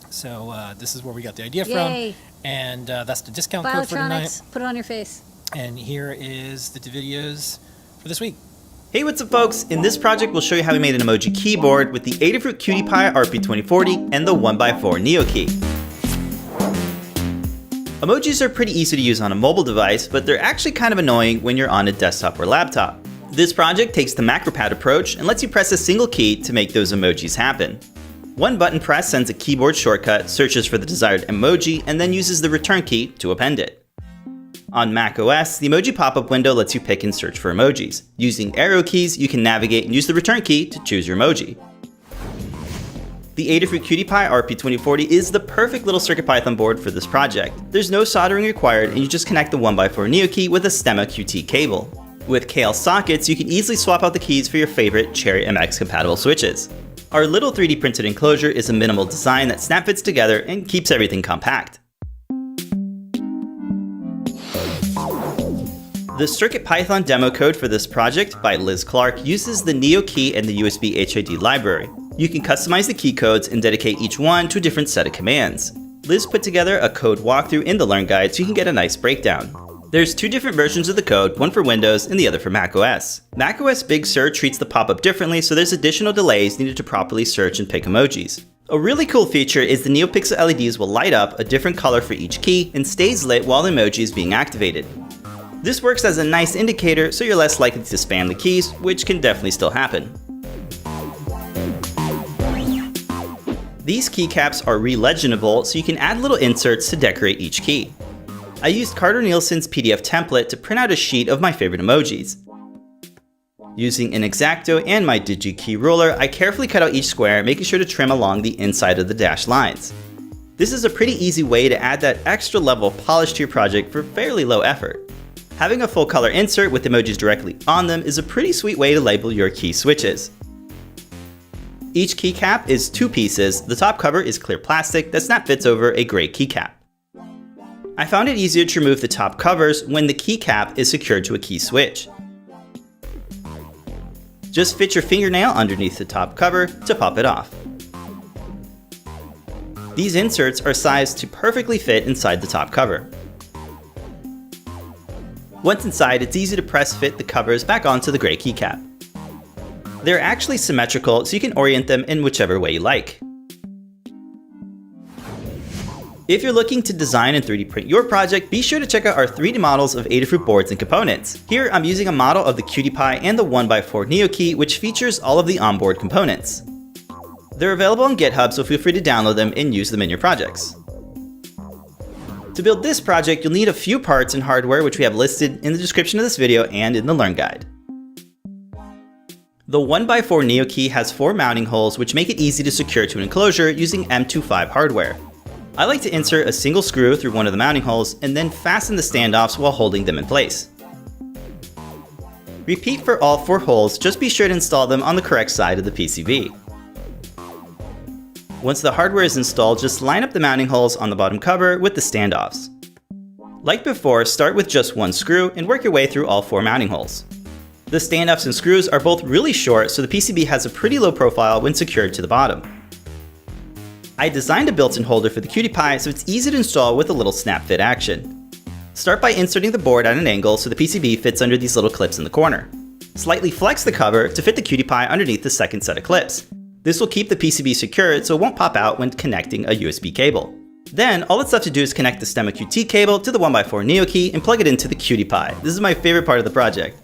So this is where we got the idea Yay. from. And that's the discount code for tonight. Biotronics, put it on your face. And here is the 2 videos for this week. Hey, what's up folks? In this project we'll show you how we made an emoji keyboard with the Adafruit Cutie Pie RP2040 and the 1x4 Neo Key. Emojis are pretty easy to use on a mobile device, but they're actually kind of annoying when you're on a desktop or laptop. This project takes the MacroPad approach and lets you press a single key to make those emojis happen. One button press sends a keyboard shortcut, searches for the desired emoji, and then uses the return key to append it. On macOS, the emoji pop-up window lets you pick and search for emojis. Using arrow keys, you can navigate and use the return key to choose your emoji. The Adafruit Cutie Pie RP2040 is the perfect little CircuitPython board for this project. There's no soldering required, and you just connect the 1x4 Neo Key with a Stemma QT cable. With KL sockets, you can easily swap out the keys for your favorite Cherry MX compatible switches. Our little 3D printed enclosure is a minimal design that snap fits together and keeps everything compact. The CircuitPython demo code for this project by Liz Clark uses the Neo Key and the USB HID library. You can customize the key codes and dedicate each one to a different set of commands. Liz put together a code walkthrough in the Learn Guide so you can get a nice breakdown. There's 2 different versions of the code, one for Windows and the other for macOS. macOS Big Sur treats the pop-up differently, so there's additional delays needed to properly search and pick emojis. A really cool feature is the NeoPixel LEDs will light up a different color for each key and stays lit while the emoji is being activated. This works as a nice indicator, so you're less likely to spam the keys, which can definitely still happen. These keycaps are re-legible, so you can add little inserts to decorate each key. I used Carter Nielsen's PDF template to print out a sheet of my favorite emojis. Using an X-Acto and my DigiKey ruler, I carefully cut out each square, making sure to trim along the inside of the dashed lines. This is a pretty easy way to add that extra level of polish to your project for fairly low effort. Having a full color insert with emojis directly on them is a pretty sweet way to label your key switches. Each keycap is 2 pieces. The top cover is clear plastic that snap fits over a gray keycap. I found it easier to remove the top covers when the keycap is secured to a key switch. Just fit your fingernail underneath the top cover to pop it off. These inserts are sized to perfectly fit inside the top cover. Once inside, it's easy to press fit the covers back onto the gray keycap. They're actually symmetrical, so you can orient them in whichever way you like. If you're looking to design and 3D print your project, be sure to check out our 3D models of Adafruit boards and components. Here, I'm using a model of the Cutie Pie and the 1x4 Neo Key, which features all of the onboard components. They're available on GitHub, so feel free to download them and use them in your projects. To build this project, you'll need a few parts and hardware, which we have listed in the description of this video and in the Learn Guide. The 1x4 Neo Key has 4 mounting holes, which make it easy to secure to an enclosure using M25 hardware. I like to insert a single screw through one of the mounting holes and then fasten the standoffs while holding them in place. Repeat for all 4 holes, just be sure to install them on the correct side of the PCB. Once the hardware is installed, just line up the mounting holes on the bottom cover with the standoffs. Like before, start with just 1 screw and work your way through all 4 mounting holes. The standoffs and screws are both really short, so the PCB has a pretty low profile when secured to the bottom. I designed a built-in holder for the Cutie Pie so it's easy to install with a little snap fit action. Start by inserting the board at an angle so the PCB fits under these little clips in the corner. Slightly flex the cover to fit the Cutie Pie underneath the second set of clips. This will keep the PCB secured so it won't pop out when connecting a USB cable. Then, all that's left to do is connect the Stemma QT cable to the 1x4 Neo Key and plug it into the Cutie Pie. This is my favorite part of the project.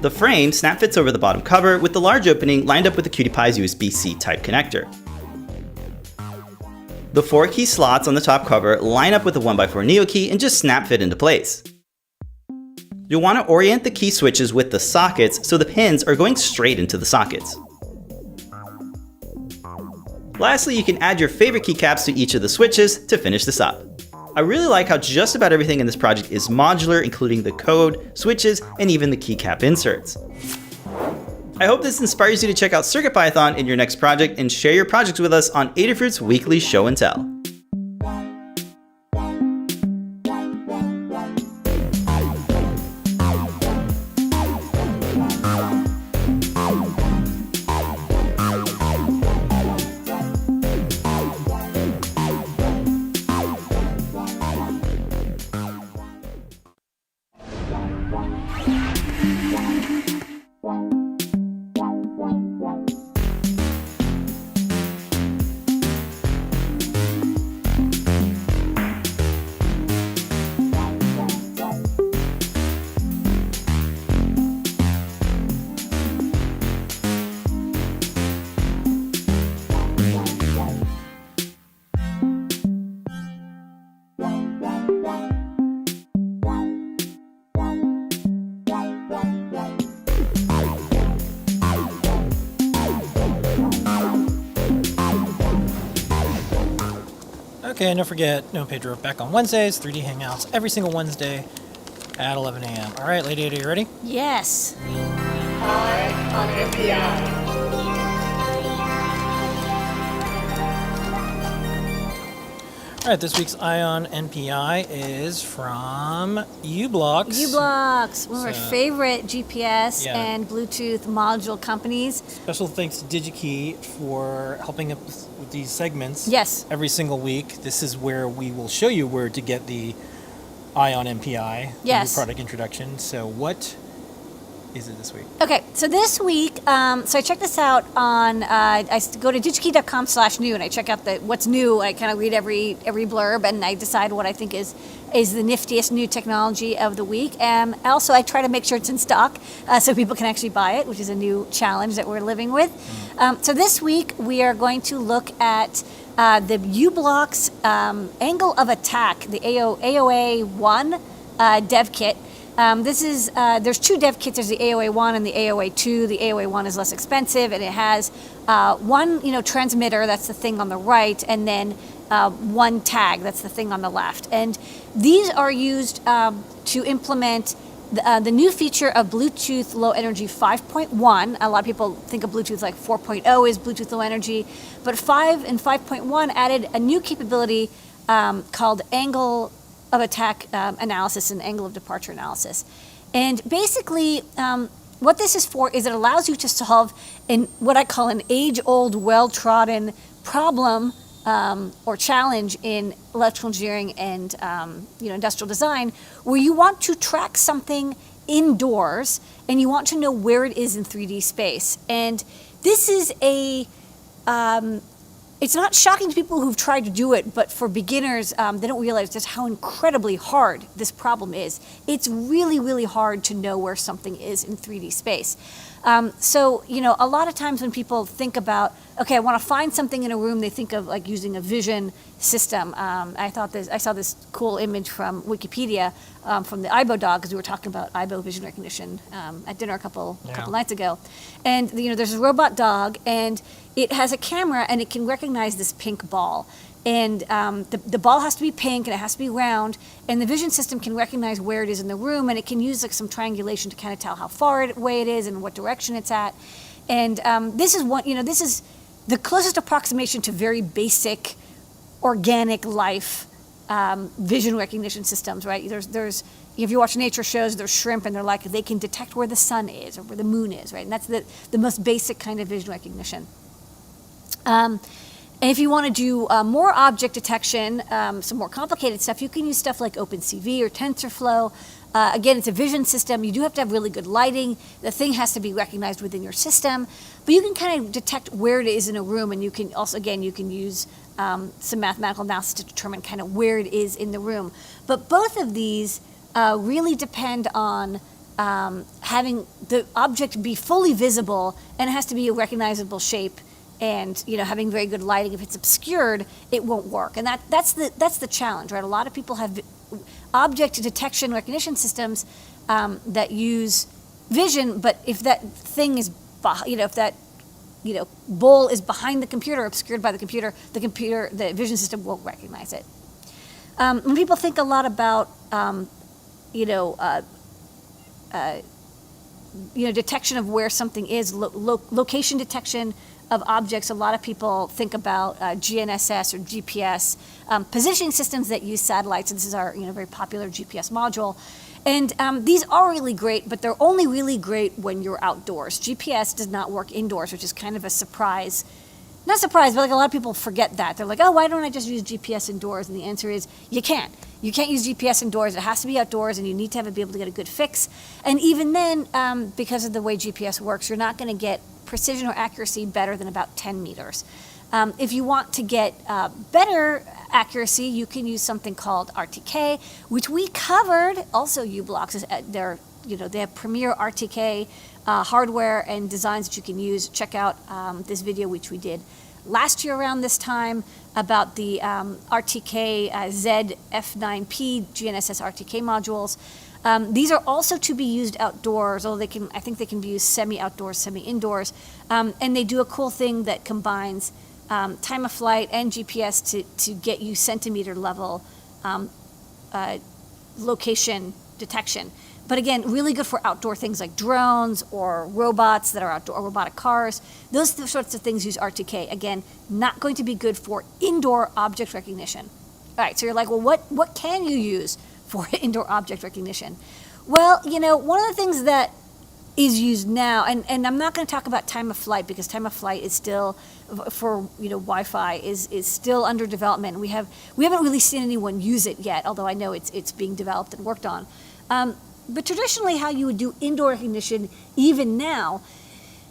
The frame snap fits over the bottom cover with the large opening lined up with the Cutie Pie's USB-C type connector. The 4 key slots on the top cover line up with the 1x4 Neo key and just snap fit into place. You'll want to orient the key switches with the sockets so the pins are going straight into the sockets. Lastly, you can add your favorite keycaps to each of the switches to finish this up. I really like how just about everything in this project is modular, including the code, switches, and even the keycap inserts. I hope this inspires you to check out CircuitPython in your next project and share your projects with us on Adafruit's weekly show and tell. Okay, and don't forget, No Pedro back on Wednesdays, 3D Hangouts every single Wednesday at 11 a.m. All right, Lady Ada, you ready? Yes. All right, this week's Ion NPI is from uBlocks. uBlocks, one of our So- favorite GPS Yeah. and Bluetooth module companies. Special thanks to DigiKey for helping us with these segments. Yes. Every single week. This is where we will show you where to get the Ion NPI, the Yes. new product introduction. So what is it this week? Okay, so this week, so I checked this out on, go to digikey.com/new and I check out what's new. I kind of read every blurb and I decide what I think is the niftiest new technology of the week. And also I try to make sure it's in stock so people can actually buy it, which is a new challenge that we're living with. So this week we are going to look at the uBlocks Angle of Attack, the AOA1 dev kit. There's 2 dev kits. There's the AOA1 and the AOA2. The AOA1 is less expensive, and it has one, transmitter. That's the thing on the right, and then one tag. That's the thing on the left. And these are used to implement the new feature of Bluetooth Low Energy 5.1. A lot of people think of Bluetooth like 4.0 is Bluetooth Low Energy, but 5 and 5.1 added a new capability called Angle of Attack analysis and angle of departure analysis. And basically, what this is for is it allows you to solve what I call an age-old, well-trodden problem or challenge in electrical engineering and industrial design, where you want to track something indoors and you want to know where it is in 3D space. And this is it's not shocking to people who've tried to do it, but for beginners, they don't realize just how incredibly hard this problem is. It's really, really hard to know where something is in 3D space. So, a lot of times when people think about, okay, I want to find something in a room, they think of like using a vision system. I saw this cool image from Wikipedia from the Aibo dog, because we were talking about Aibo vision recognition at dinner a couple nights ago. And there's a robot dog, and it has a camera, and it can recognize this pink ball. And the ball has to be pink, and it has to be round, and the vision system can recognize where it is in the room, and it can use like some triangulation to kind of tell how far away it is and what direction it's at. And this is the closest approximation to very basic organic life vision recognition systems, right? There's if you watch nature shows, there's shrimp, and they can detect where the sun is or where the moon is, right? And that's the most basic kind of vision recognition. And if you want to do more object detection, some more complicated stuff, you can use stuff like OpenCV or TensorFlow. Again, it's a vision system. You do have to have really good lighting. The thing has to be recognized within your system. But you can kind of detect where it is in a room, and you can also, again, you can use some mathematical analysis to determine kind of where it is in the room. But both of these really depend on having the object be fully visible, and it has to be a recognizable shape and having very good lighting. If it's obscured, it won't work, and that's the challenge, right? A lot of people have object detection recognition systems that use vision, but if that thing is, if that bowl is behind the computer, obscured by the computer, the vision system won't recognize it. When people think a lot about detection of where something is, location detection of objects, a lot of people think about GNSS or GPS, positioning systems that use satellites. And this is our very popular GPS module. And these are really great, but they're only really great when you're outdoors. GPS does not work indoors, which is kind of a surprise. Not surprise, but like a lot of people forget that. They're like, oh, why don't I just use GPS indoors? And the answer is you can't. You can't use GPS indoors. It has to be outdoors, and you need to be able to get a good fix. And even then, because of the way GPS works, you're not going to get precision or accuracy better than about 10 meters. If you want to get better accuracy, you can use something called RTK, which we covered. Also, U-Blocks, they have premier RTK hardware and designs that you can use. Check out this video, which we did last year around this time, about the RTK ZF9P GNSS RTK modules. These are also to be used outdoors, although I think they can be used semi-outdoors, semi-indoors. And they do a cool thing that combines time of flight and GPS to get you centimeter level location detection. But again, really good for outdoor things like drones or robots that are outdoor, or robotic cars. Those sorts of things use RTK. Again, not going to be good for indoor object recognition. All right, so you're like, well, what can you use for indoor object recognition? Well, one of the things that is used now, and I'm not going to talk about time of flight, because time of flight is still, for Wi-Fi, is still under development. We haven't really seen anyone use it yet, although I know it's being developed and worked on. But traditionally, how you would do indoor recognition, even now,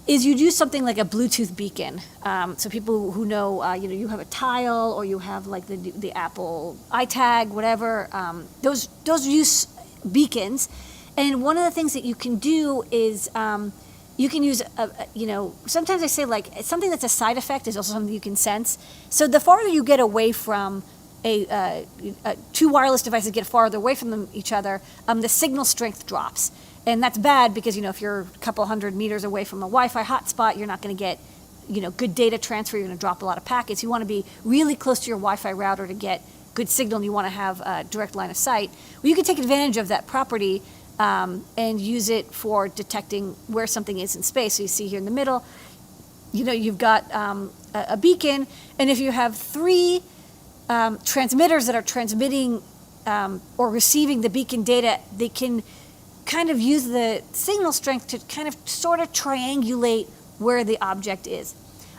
is you'd use something like a Bluetooth beacon. So people who know, you have a Tile, or you have like the Apple iTag, whatever. Those use beacons, and one of the things that you can do is you can use sometimes I say like something that's a side effect is also something you can sense. So the farther you get away from two wireless devices, get farther away from each other, the signal strength drops. And that's bad because, if you're a couple hundred meters away from a Wi-Fi hotspot, you're not going to get, good data transfer. You're going to drop a lot of packets. You want to be really close to your Wi-Fi router to get good signal, and you want to have a direct line of sight. Well, you can take advantage of that property and use it for detecting where something is in space. So you see here in the middle, you've got a beacon, and if you have three transmitters that are transmitting or receiving the beacon data, they can kind of use the signal strength to kind of sort of triangulate where the object is.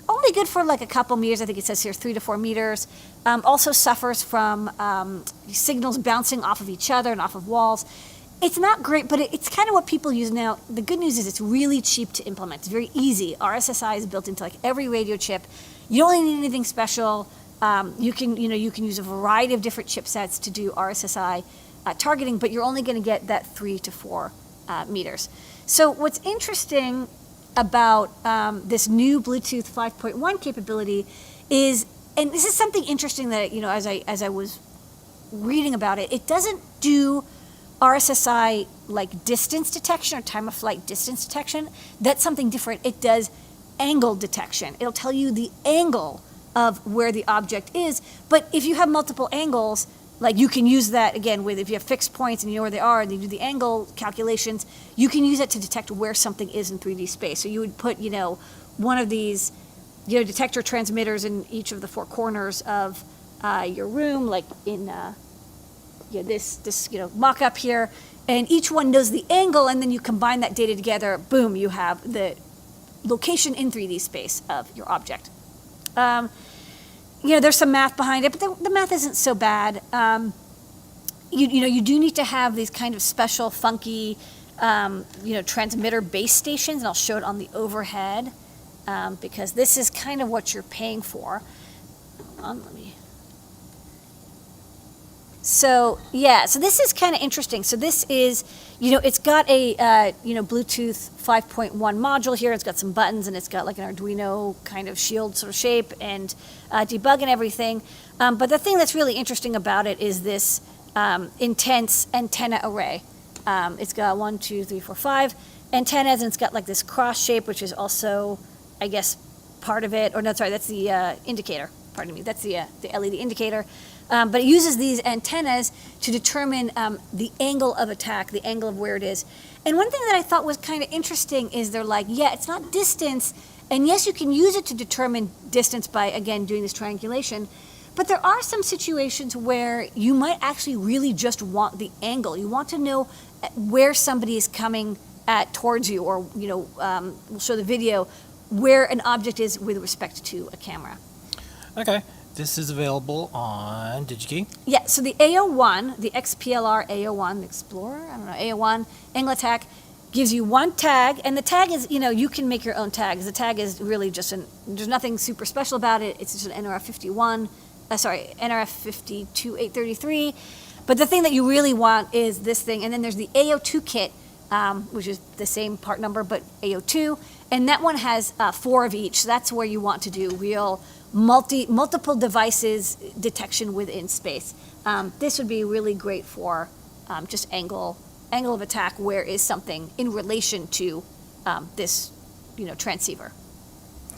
Only good for like a couple meters. I think it says here 3 to 4 meters. Also suffers from signals bouncing off of each other and off of walls. It's not great, but it's kind of what people use now. The good news is it's really cheap to implement. It's very easy. RSSI is built into like every radio chip. You don't need anything special. You can use a variety of different chipsets to do RSSI targeting, but you're only going to get that 3 to 4 meters. So what's interesting about this new Bluetooth 5.1 capability is, and this is something interesting that as I was reading about it, it doesn't do RSSI like distance detection or time of flight distance detection. That's something different. It does angle detection. It'll tell you the angle of where the object is. But if you have multiple angles, like you can use that again if you have fixed points and you know where they are and you do the angle calculations, you can use it to detect where something is in 3D space. So you would put, one of these, detector transmitters in each of the 4 corners of your room, like in this mock-up here, and each one knows the angle, and then you combine that data together, boom, you have the location in 3D space of your object. There's some math behind it, but the math isn't so bad. You do need to have these kind of special, funky, transmitter base stations, and I'll show it on the overhead because this is kind of what you're paying for. Hold on, So yeah, so this is kind of interesting. So this is, it's got a Bluetooth 5.1 module here. It's got some buttons and it's got like an Arduino kind of shield sort of shape and debug and everything. But the thing that's really interesting about it is this intense antenna array. It's got 1, 2, 3, 4, 5 antennas, and it's got like this cross shape, which is also, I guess, part of it. Or no, sorry, that's the indicator. Pardon me, that's the LED indicator. But it uses these antennas to determine the angle of attack, the angle of where it is. And one thing that I thought was kind of interesting is they're like, yeah, it's not distance, and yes, you can use it to determine distance by, again, doing this triangulation, but there are some situations where you might actually really just want the angle. You want to know where somebody is coming towards you, or, we'll show the video, where an object is with respect to a camera. Okay. This is available on DigiKey. Yeah, so the AO1, the XPLR AO1, the Explorer, I don't know, AO1, Angle Attack, gives you one tag, and the tag is, you can make your own tags. The tag is really just there's nothing super special about it. It's just an NRF52833. But the thing that you really want is this thing, and then there's the AO2 kit, which is the same part number, but AO2, and that one has 4 of each. So that's where you want to do real multiple devices detection within space. This would be really great for just angle of attack. Where is something in relation to this, transceiver?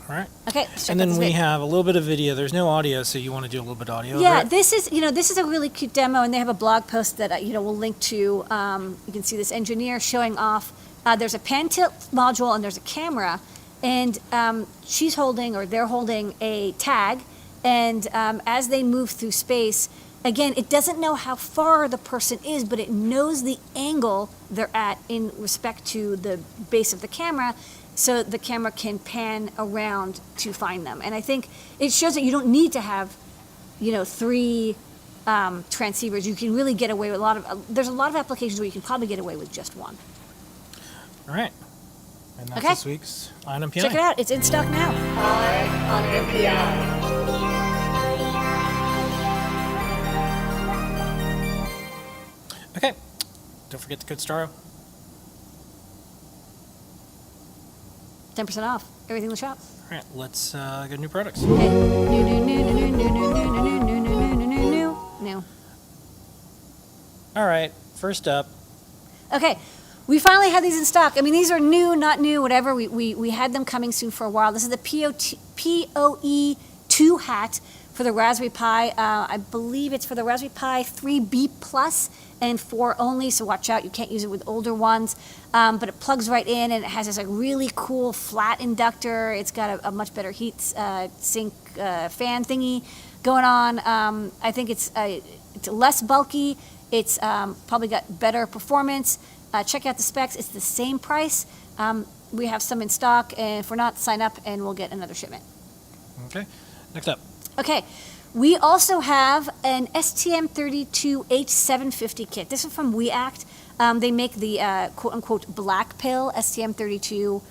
All right. Okay. Let's check And out then this we video. have a little bit of video. There's no audio, so you want to do a little bit of audio. Yeah, over it? this is a really cute demo, and they have a blog post that we'll link to. You can see this engineer showing off. There's a pan tilt module and there's a camera. And they're holding a tag, and as they move through space, again, it doesn't know how far the person is, but it knows the angle they're at in respect to the base of the camera, so the camera can pan around to find them. And I think it shows that you don't need to have, 3 transceivers. You can really get away with there's a lot of applications where you can probably get away with just one. All right. And that's Okay. this week's Ion MPI. Check it out. It's in stock now. On MPI. Okay. Don't forget the code STARO. 10% off. Everything in the shop. All right. Let's go to new products. Okay. New. All right. First up. Okay. We finally have these in stock. I mean, these are new, not new, whatever. We had them coming soon for a while. This is the PoE2 hat for the Raspberry Pi. I believe it's for the Raspberry Pi 3B Plus and 4 only, so watch out. You can't use it with older ones. But it plugs right in, and it has this really cool flat inductor. It's got a much better heat sink fan thingy going on. I think it's less bulky. It's probably got better performance. Check out the specs. It's the same price. We have some in stock, and if we're not, sign up and we'll get another shipment. Okay. Next up. Okay. We also have an STM32H750 kit. This is from WeAct. They make the quote-unquote black pill STM32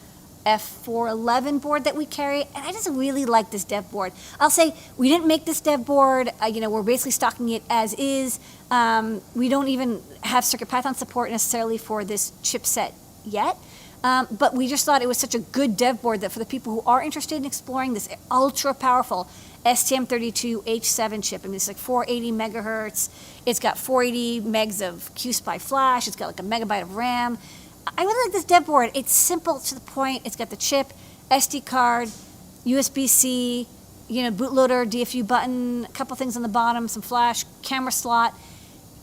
F411 board that we carry, and I just really like this dev board. I'll say we didn't make this dev board. We're basically stocking it as is. We don't even have CircuitPython support necessarily for this chipset yet, but we just thought it was such a good dev board that for the people who are interested in exploring this ultra powerful STM32H7 chip, I mean, it's like 480 megahertz. It's got 480 megs of QSPI flash. It's got like a megabyte of RAM. I really like this dev board. It's simple to the point. It's got the chip, SD card, USB-C, bootloader, DFU button, a couple things on the bottom, some flash, camera slot.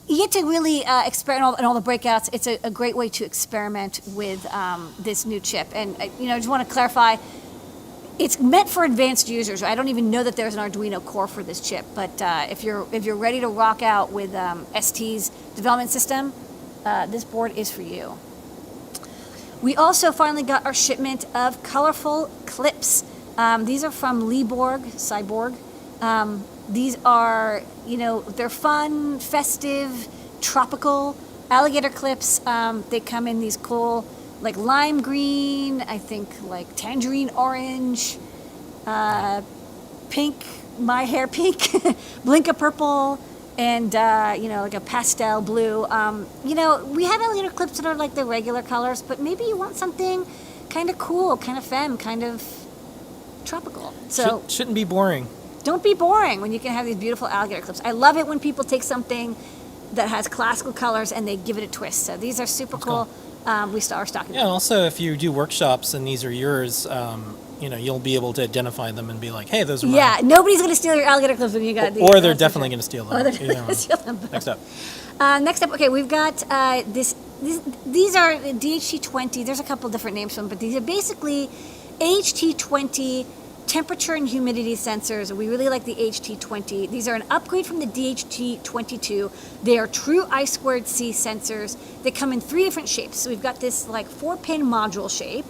You get to really experiment in all the breakouts. It's a great way to experiment with this new chip. And I just want to clarify, it's meant for advanced users. I don't even know that there's an Arduino core for this chip. But if you're ready to rock out with ST's development system, this board is for you. We also finally got our shipment of colorful clips. These are from Cyborg. These are, they're fun, festive, tropical alligator clips. They come in these cool, like lime green, I think like tangerine orange, pink, my hair pink, Blinka purple, and like a pastel blue. We have alligator clips that are like the regular colors, but maybe you want something kind of cool, kind of femme, kind of tropical. So Shouldn't be boring. don't be boring when you can have these beautiful alligator clips. I love it when people take something that has classical colors and they give it a twist. So these are super cool. We are stocking Yeah, and also if you do workshops and these are yours, you'll be able to identify them and be like, hey, those are mine. Yeah, nobody's going to steal your alligator clips when you got these. Or they're definitely going to steal them. Or they're going to steal them. Next up. Next up, okay, we've got these are DHT20. There's a couple different names for them, but these are basically HT20 temperature and humidity sensors. We really like the HT20. These are an upgrade from the DHT22. They are true I2C sensors. They come in 3 different shapes. So we've got this like 4-pin module shape.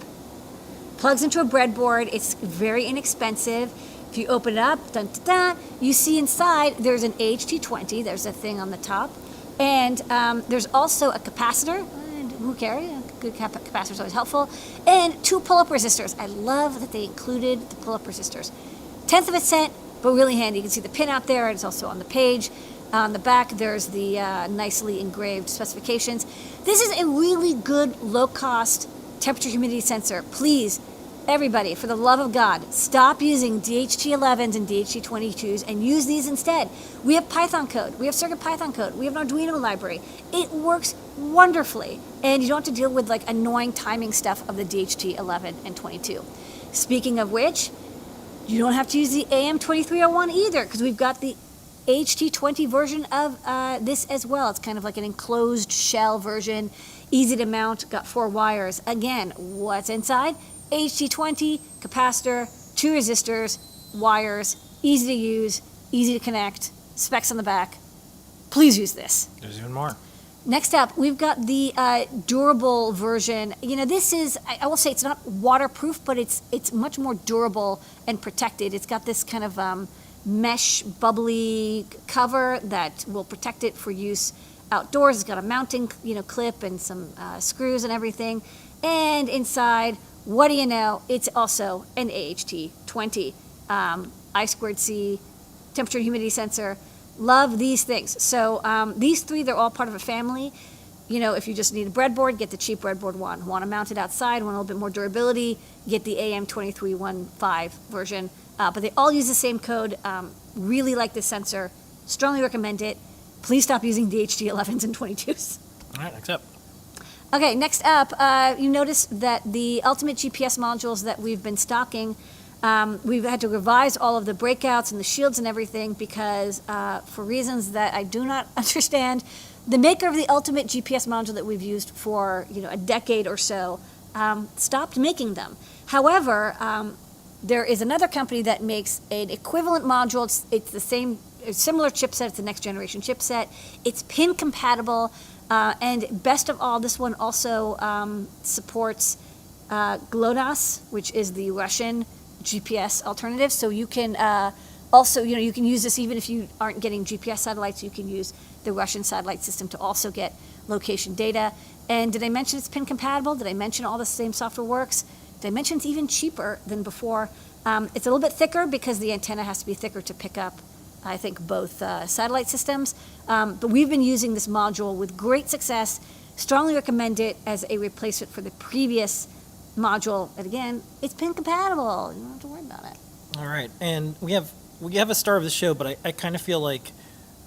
Plugs into a breadboard. It's very inexpensive. If you open it up, dun, dun, dun, you see inside there's an HT20. There's a thing on the top. And there's also a capacitor. Who cares? Good capacitor is always helpful. And 2 pull-up resistors. I love that they included the pull-up resistors. 1/10 of a cent, but really handy. You can see the pin out there. It's also on the page. On the back, there's the nicely engraved specifications. This is a really good, low-cost temperature humidity sensor. Please, everybody, for the love of God, stop using DHT11s and DHT22s and use these instead. We have Python code. We have CircuitPython code. We have an Arduino library. It works wonderfully, and you don't have to deal with like annoying timing stuff of the DHT11 and 22. Speaking of which, you don't have to use the AM2301 either, because we've got the HT20 version of this as well. It's kind of like an enclosed shell version, easy to mount, got 4 wires. Again, what's inside? HT20, capacitor, 2 resistors, wires, easy to use, easy to connect, specs on the back. Please use this. There's even more. Next up, we've got the durable version. This is, I will say it's not waterproof, but it's much more durable and protected. It's got this kind of mesh bubbly cover that will protect it for use outdoors. It's got a mounting clip and some screws and everything. And inside, what do you know? It's also an AHT20 I2C temperature and humidity sensor. Love these things. So these 3, they're all part of a family. If you just need a breadboard, get the cheap breadboard one. Want to mount it outside, want a little bit more durability, get the AM2315 version. But they all use the same code. Really like this sensor. Strongly recommend it. Please stop using DHT11s and 22s. All right, next up. Okay, next up, you notice that the Ultimate GPS modules that we've been stocking, we've had to revise all of the breakouts and the shields and everything because for reasons that I do not understand, the maker of the Ultimate GPS module that we've used for a decade or so stopped making them. However, there is another company that makes an equivalent module. It's the same, similar chipset. It's the next generation chipset. It's pin compatible. And best of all, this one also supports GLONASS, which is the Russian GPS alternative. So you can also, you can use this even if you aren't getting GPS satellites. You can use the Russian satellite system to also get location data. And did I mention it's pin compatible? Did I mention all the same software works? Did I mention it's even cheaper than before? It's a little bit thicker because the antenna has to be thicker to pick up, I think, both satellite systems. But we've been using this module with great success. Strongly recommend it as a replacement for the previous module. And again, it's pin compatible. You don't have to worry about it. All right, and we have a star of the show, but I kind of feel like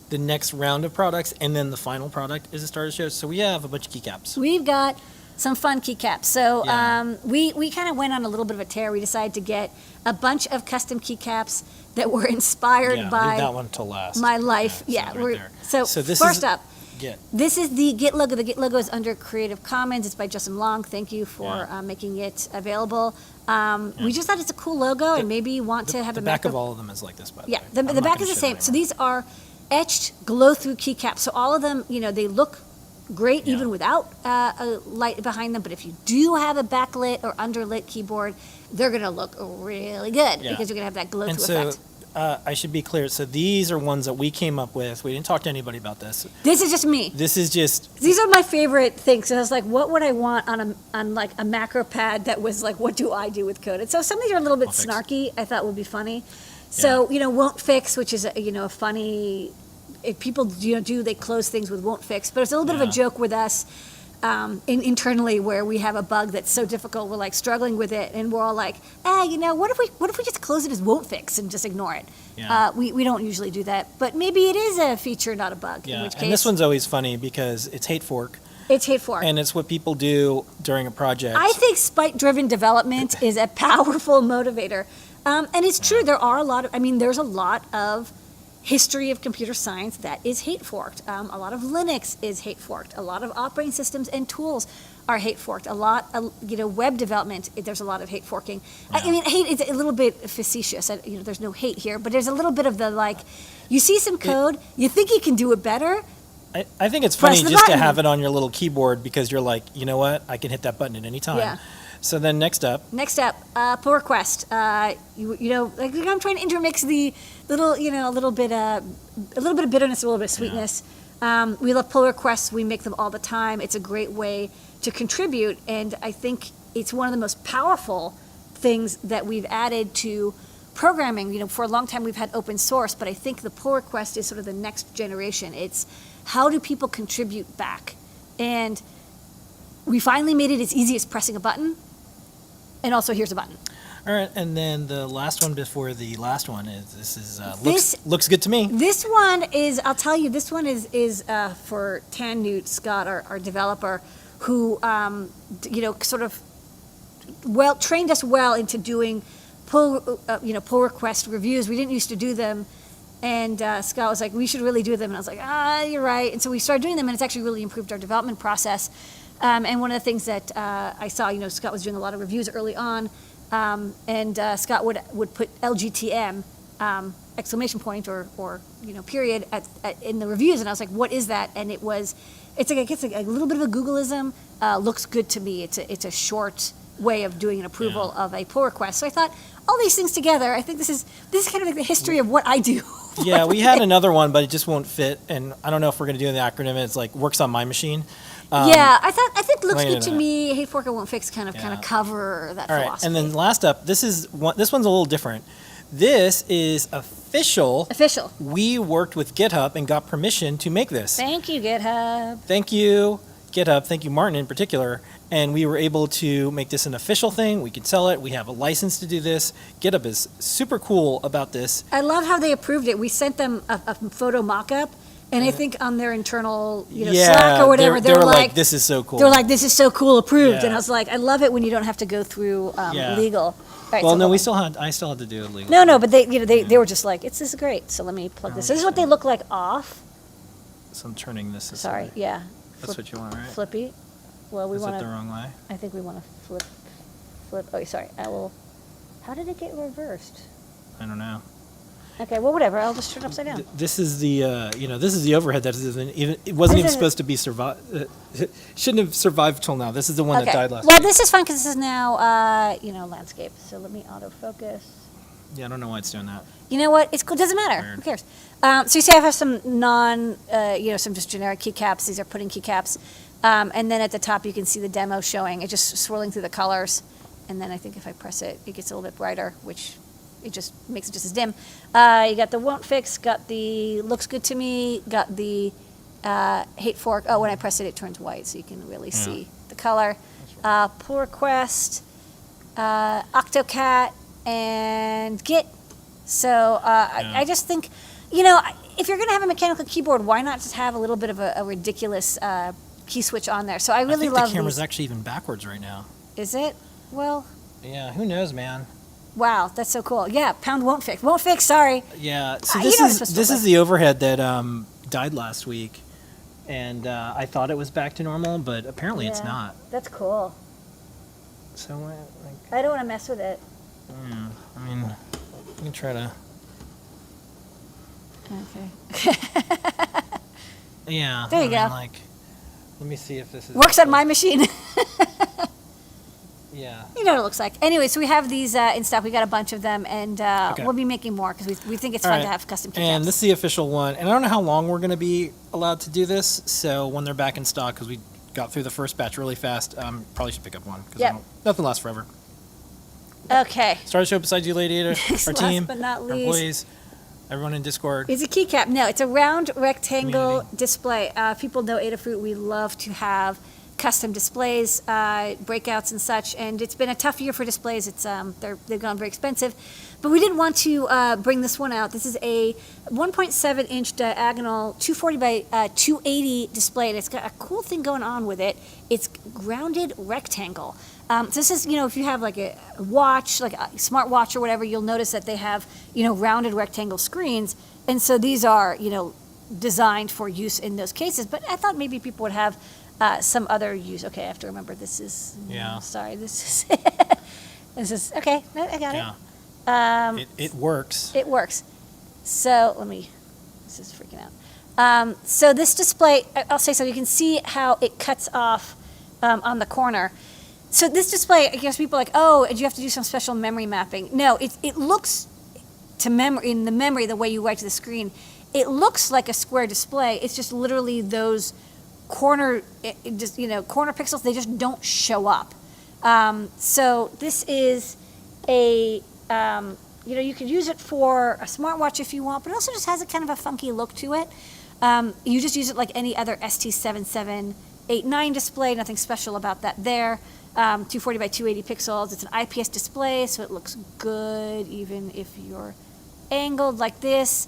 the next round of products and then the final product is a star of the show. So we have a bunch of keycaps. We've got some fun keycaps. So Yeah. we kind of went on a little bit of a tear. We decided to get a bunch of custom keycaps that were inspired Yeah, by leave that one till last. my life. Yeah, Yeah, it's right we're, there. so this first is, up, Git. this is the Git logo. The Git logo is under Creative Commons. It's by Justin Long. Thank you for Yeah. making it available. We just thought it's a cool logo, and maybe you want to have The a back macro. of all of them is like this, by the Yeah, way. the I'm not back gonna is the show same. them So anymore. these are etched glow-through keycaps. So all of them, they look great Yeah. even without a light behind them. But if you do have a backlit or underlit keyboard, they're going to look really good Yeah. because you're going to have that glow-through And so effect. I should be clear. So these are ones that we came up with. We didn't talk to anybody about this. This is just me. This is just These are my favorite things. And I was like, what would I want on like a macro pad that was like, what do I do with code? And so some of these are a little bit Won't fix. snarky. I thought would be funny. So, won't fix, which is a funny if people they close things with won't fix, but it's a little bit of a joke with us internally where we have a bug that's so difficult, we're like struggling with it, and we're all like, what if we just close it as won't fix and just ignore it? Yeah. We don't usually do that, but maybe it is a feature, not a bug. Yeah, In which case, and this one's always funny because it's hate fork, it's hate fork. and it's what people do during a project. I think spike-driven development is a powerful motivator. And it's true, there's a lot of history of computer science that is hate forked. A lot of Linux is hate forked. A lot of operating systems and tools are hate forked. A lot of, web development, there's a lot of hate forking. I mean, hate is a little bit facetious. There's no hate here, but there's a little bit of the, like, you see some code, you think you can do it better. I think it's Press funny the just to button. have it on your little keyboard because you're like, you know what? I can hit that button at any time. Yeah. So then next up, Pull request. I'm trying to intermix the little, a little bit of bitterness, a little bit of sweetness. We love pull requests. We make them all the time. It's a great way to contribute, and I think it's one of the most powerful things that we've added to programming. For a long time we've had open source, but I think the pull request is sort of the next generation. It's how do people contribute back? And we finally made it as easy as pressing a button. And also, here's a button. all right, and then the last one before the last one is This- looks good to me. This one is, I'll tell you, this one is for Tan Newt Scott, our developer, who, sort of trained us well into doing pull request reviews. We didn't used to do them. And Scott was like, we should really do them. And I was like, you're right. And so we started doing them, and it's actually really improved our development process. And one of the things that I saw, Scott was doing a lot of reviews early on, and Scott would put LGTM, exclamation point or period in the reviews. And I was like, what is that? And it's like a little bit of a Googleism, looks good to me. It's a short way of doing an approval of a pull request. So I thought, all these things together, I think this is kind of like the history of what I do. Yeah, we had another one, but it just won't fit. And I don't know if we're going to do the acronym. It's like works on my machine. I think looks Wait a good to minute. me. Hate fork, it won't fix. Kind of cover that All right, philosophy. and then last up, this one's a little different. This is official. Official. We worked with GitHub and got permission to make this. Thank you, GitHub. Thank you, GitHub. Thank you, Martin, in particular. And we were able to make this an official thing. We can sell it. We have a license to do this. GitHub is super cool about this. I love how they approved it. We sent them a photo mock-up, and I think on their internal, Slack or whatever, they were like, "This is so cool." They're like, "This is so cool, approved." Yeah. And I was like, "I love it when you don't have to go through legal." All right, Well, so no, hold on. I still had to do it legally. No, but they were just like, this is great. So let me plug this. This is what they look like off. So I'm turning this. Sorry, way. yeah. That's what you want, right? Flippy. Well, we Is want it the to. wrong way? I think we want to flip. Oh, sorry. I will. How did it get reversed? I don't know. Okay, well, whatever. I'll just turn it upside down. This is the this is the overhead that isn't even. It wasn't even supposed to be survive. Shouldn't have survived till now. This is the one that died last Well, week. this is fun because this is now landscape. So let me autofocus. Yeah, I don't know why it's doing that. You know what? It's cool. Doesn't matter. Weird. Who cares? So you see, I have some some just generic keycaps. These are pudding keycaps. And then at the top, you can see the demo showing. It's just swirling through the colors. And then I think if I press it, it gets a little bit brighter, which it just makes it just as dim. You got the won't fix, got the looks good to me, got the hate fork. Oh, when I press it, it turns white, so you can really see the color. Pull request, Octocat, and Git. So I just think, if you're going to have a mechanical keyboard, why not just have a little bit of a ridiculous key switch on there? So I really think love the camera's these. actually even backwards right now. Is it? Well, Yeah, who knows, man? wow, that's so cool. Yeah, pound won't fix. Won't fix, sorry. Yeah, so You this know what it's supposed to this look is the overhead that died last week, and I thought it was back to normal, but apparently it's Yeah, not. That's cool. So I don't want to mess with it. I mean, you can try to. Okay. Yeah. There you I go. mean, let me see if this is. Works on my machine. Yeah. You know what it looks like. Anyway, so we have these in stock. We got a bunch of them, and Okay. we'll be making more because we think it's All fun right. to have custom keycaps. And this is the official one. And I don't know how long we're going to be allowed to do this. So when they're back in stock, because we got through the first batch really fast, probably should pick up one. Because Yep. nothing lasts forever. Okay. Started show besides you, Lady Ada, our Last team, but not our least. employees. Everyone in Discord. It's a keycap. No, it's a round rectangle Community. display. It's a rectangle Community. display. People know Adafruit. We love to have custom displays, breakouts and such, and it's been a tough year for displays. They've gone very expensive, but we didn't want to bring this one out. This is a 1.7 inch diagonal 240 by 280 display, and it's got a cool thing going on with it. It's grounded rectangle. So this is, if you have like a watch, like a smartwatch or whatever, you'll notice that they have, rounded rectangle screens, and so these are, designed for use in those cases. But I thought maybe people would have some other use. Okay, I have to remember this is. Yeah. Sorry, this is. This is okay. No, I got Yeah. it. It works. It works. So this is freaking out. So this display, I'll say so. You can see how it cuts off on the corner. So this display, I guess people are like, oh, do you have to do some special memory mapping? No, it looks to memory, in the memory, the way you write to the screen, it looks like a square display. It's just literally those corner pixels, they just don't show up. So this is you could use it for a smartwatch if you want, but it also just has a kind of a funky look to it. You just use it like any other ST7789 display, nothing special about that there. 240 by 280 pixels. It's an IPS display, so it looks good even if you're angled like this.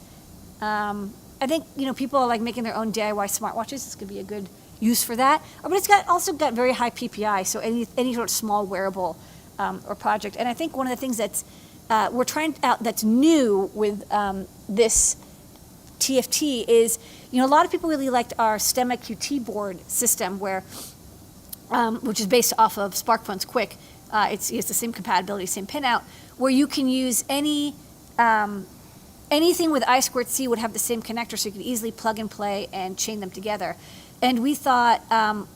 I think people are like making their own DIY smartwatches. This could be a good use for that. But it's also got very high PPI, so any sort of small wearable or project. And I think one of the things that's we're trying out that's new with this TFT is a lot of people really liked our STEMMA QT board system where which is based off of SparkPhone's Quick. It's the same compatibility, same pinout, where you can use anything with I2C would have the same connector, so you could easily plug and play and chain them together. And we thought,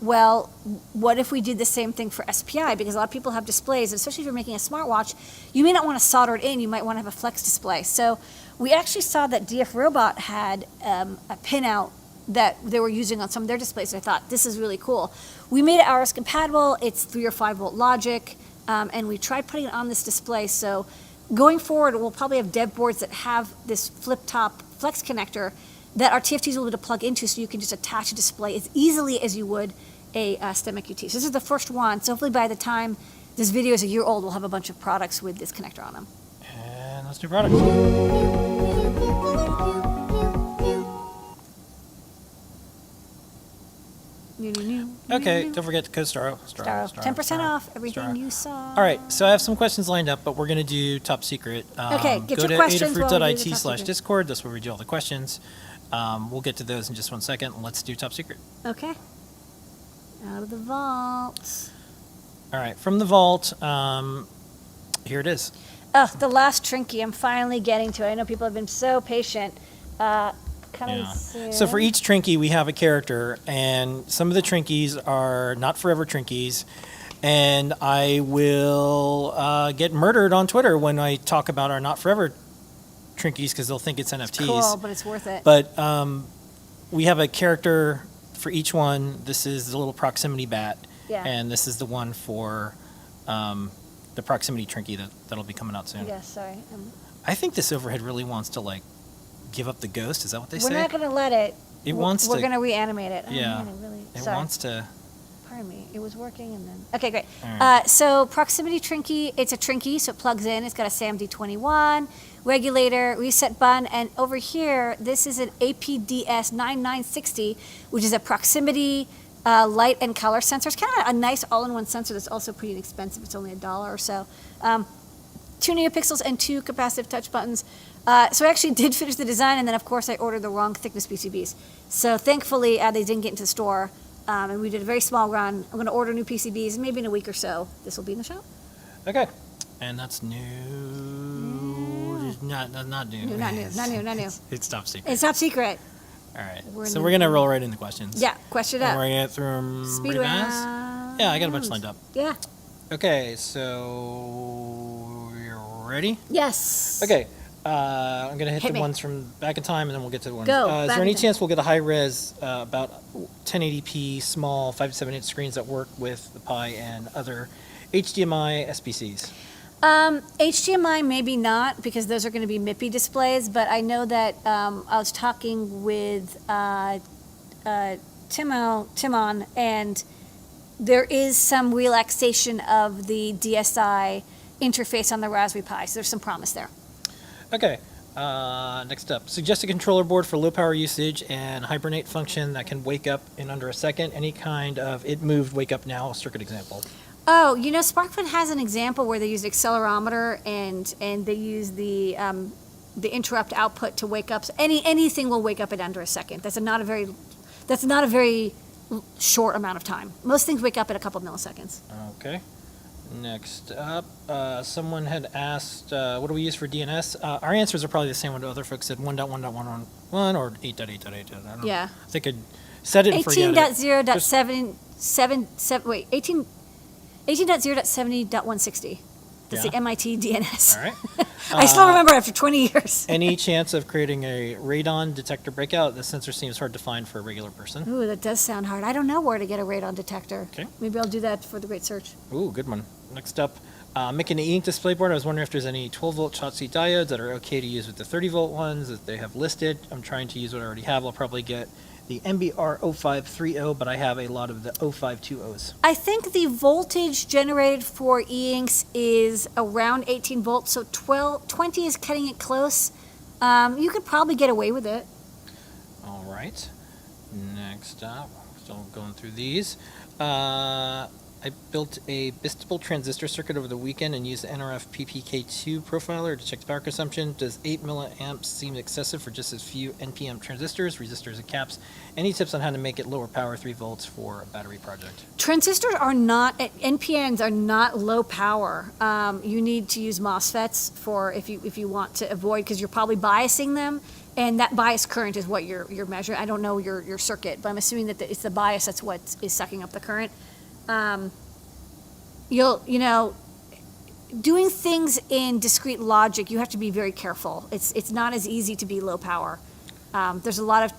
well, what if we did the same thing for SPI? Because a lot of people have displays, especially if you're making a smartwatch, you may not want to solder it in. You might want to have a flex display. So we actually saw that DF Robot had a pinout that they were using on some of their displays. I thought, this is really cool. We made it RS compatible. It's 3 or 5 volt logic, and we tried putting it on this display. So going forward, we'll probably have dev boards that have this flip-top flex connector that our TFTs will be able to plug into, so you can just attach a display as easily as you would a STEMMA QT. So this is the first one. So hopefully by the time this video is a year old, we'll have a bunch of products with this connector on them. And let's do products. Okay, don't forget to code Staro. 10% off everything you saw. All right, so I have some questions lined up, but we're going to do top secret. Okay, get your go questions to while we do the top adafruit.it/discord. That's where we do all the questions. We'll get to those in just 1 second. Let's do top secret. Okay. Out of the vault. All right, from the vault, here it is. Oh, the last Trinky. I'm finally getting to it. I know people have been so patient. Coming soon. So for each Trinky, we have a character, and some of the Trinkies are not forever Trinkies, and I will get murdered on Twitter when I talk about our not forever Trinkies because they'll think it's NFTs. It's cool, but it's worth it. But we have a character for each one. This is the little proximity bat, and this is the one for the proximity Trinky that'll be coming out soon. Yes, sorry. I think this overhead really wants to give up the ghost. Is that what they say? We're not going to let it. We're going to reanimate it. Yeah. Oh, man, really, it sorry. wants to. Pardon me. It was working and then. Okay, great. Right. So proximity Trinky, it's a Trinky, so it plugs in. It's got a SAMD21 regulator, reset button, and over here, this is an APDS 9960, which is a proximity light and color sensor. It's kind of a nice all-in-one sensor that's also pretty inexpensive. It's only $1 or so. 2 neopixels and 2 capacitive touch buttons. So I actually did finish the design, and then of course I ordered the wrong thickness PCBs. So thankfully they didn't get into the store, and we did a very small run. I'm going to order new PCBs, and maybe in a week or so this will be in the shop. Okay, and that's new. Not new. Not new. It's top secret. It's top secret. All right. So we're gonna roll right into questions. Yeah, question up. And we're gonna get through them Speed really fast. round. Yeah, I got a bunch lined up. Yeah. Okay, so you're ready? Yes. Okay. I'm going to hit the me. ones from back in time, and then we'll get to the ones. Go, Is back there any in chance we'll get a high-res, about 1080p, small 5 to 7-inch screens that work with the Pi and other HDMI SBCs? HDMI maybe not, because those are going to be MIPI displays, but I know that I was talking with Timon, and there is some relaxation of the DSI interface on the Raspberry Pi, so there's some promise there. Okay. Next up, suggest a controller board for low power usage and hibernate function that can wake up in under a second. Any kind of it moved, wake up now circuit example. Oh, SparkFun has an example where they use accelerometer and they use the interrupt output to wake up. Anything will wake up in under a second. That's not a very short amount of time. Most things wake up in a couple of milliseconds. Okay. Next up, someone had asked, what do we use for DNS? Our answers are probably the same one other folks said, 1.1.1.1 or 8.8.8. I don't know. Yeah. I think I'd set it and forget it. 18.0.70.160. That's Yeah. the MIT DNS. All right. I still remember after 20 years. Any chance of creating a radon detector breakout? The sensor seems hard to find for a regular person. Ooh, that does sound hard. I don't know where to get a radon detector. Okay. Maybe I'll do that for the Great Search. Ooh, good one. Next up, making an e-ink display board. I was wondering if there's any 12-volt Schottky diodes that are okay to use with the 30-volt ones that they have listed. I'm trying to use what I already have. I'll probably get the MBR 0530, but I have a lot of the 0520s. I think the voltage generated for e-inks is around 18 volts, so 20 is cutting it close. You could probably get away with it. All right. Next up, still going through these. I built a bistable transistor circuit over the weekend and used the NRF PPK2 profiler to check the power consumption. Does 8 milliamps seem excessive for just as few NPM transistors, resistors, and caps? Any tips on how to make it lower power 3 volts for a battery project? Transistors are not, NPNs are not low power. You need to use MOSFETs for if you want to avoid, because you're probably biasing them, and that bias current is what you're measuring. I don't know your circuit, but I'm assuming that it's the bias that's what is sucking up the current. Doing things in discrete logic, you have to be very careful. It's not as easy to be low power. There's a lot of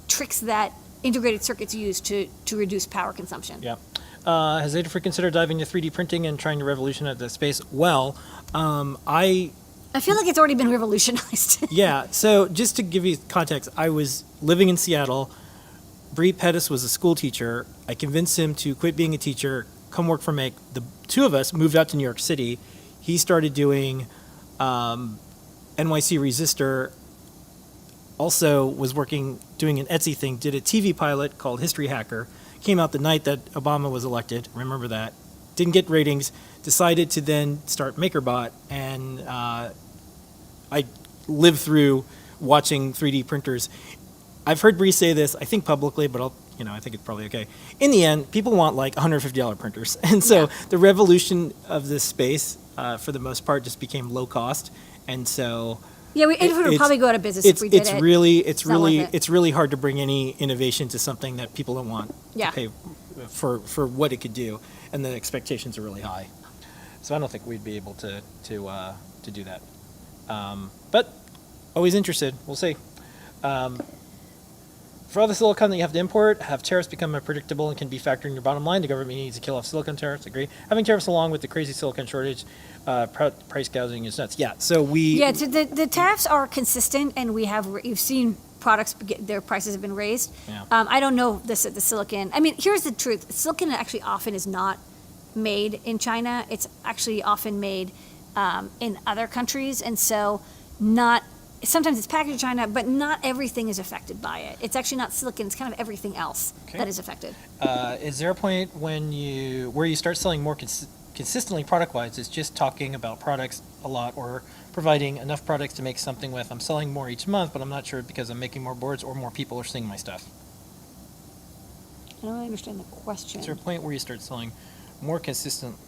tricks that integrated circuits use to reduce power consumption. Yeah. Has Adafruit considered diving into 3D printing and trying to revolutionize the space? Well, I feel like it's already been revolutionized. Yeah, so just to give you context, I was living in Seattle. Bree Pettis was a school teacher. I convinced him to quit being a teacher, come work for Make. The two of us moved out to New York City. He started doing NYC Resistor, also was doing an Etsy thing, did a TV pilot called History Hacker, came out the night that Obama was elected, remember that, didn't get ratings, decided to then start MakerBot, and I lived through watching 3D printers. I've heard Bree say this, I think publicly, but I think it's probably okay. In the end, people want like $150 printers. And so the revolution of this space, for the most part, just became low cost. And so it would probably go out of business if we did it's it. It's really hard to bring any innovation to something that people don't want to pay for what it could do. And the expectations are really high. So I don't think we'd be able to do that. But always interested. We'll see. For all the silicon that you have to import, have tariffs become unpredictable and can be factored in your bottom line? The government needs to kill off silicon tariffs. Agree. Having tariffs along with the crazy silicon shortage, price gouging is nuts. Yeah. So the tariffs are consistent, and you've seen products their prices have been raised. Yeah. I don't know the silicon. I mean, here's the truth: silicon actually often is not made in China. It's actually often made in other countries, and so not. Sometimes it's packaged in China, but not everything is affected by it. It's actually not silicon; it's kind of everything else that is affected. Is there a point where you start selling more consistently product-wise? Is just talking about products a lot, or providing enough products to make something with? I'm selling more each month, but I'm not sure because I'm making more boards or more people are seeing my stuff. I don't understand the question. Is there a point where you start selling more consistently?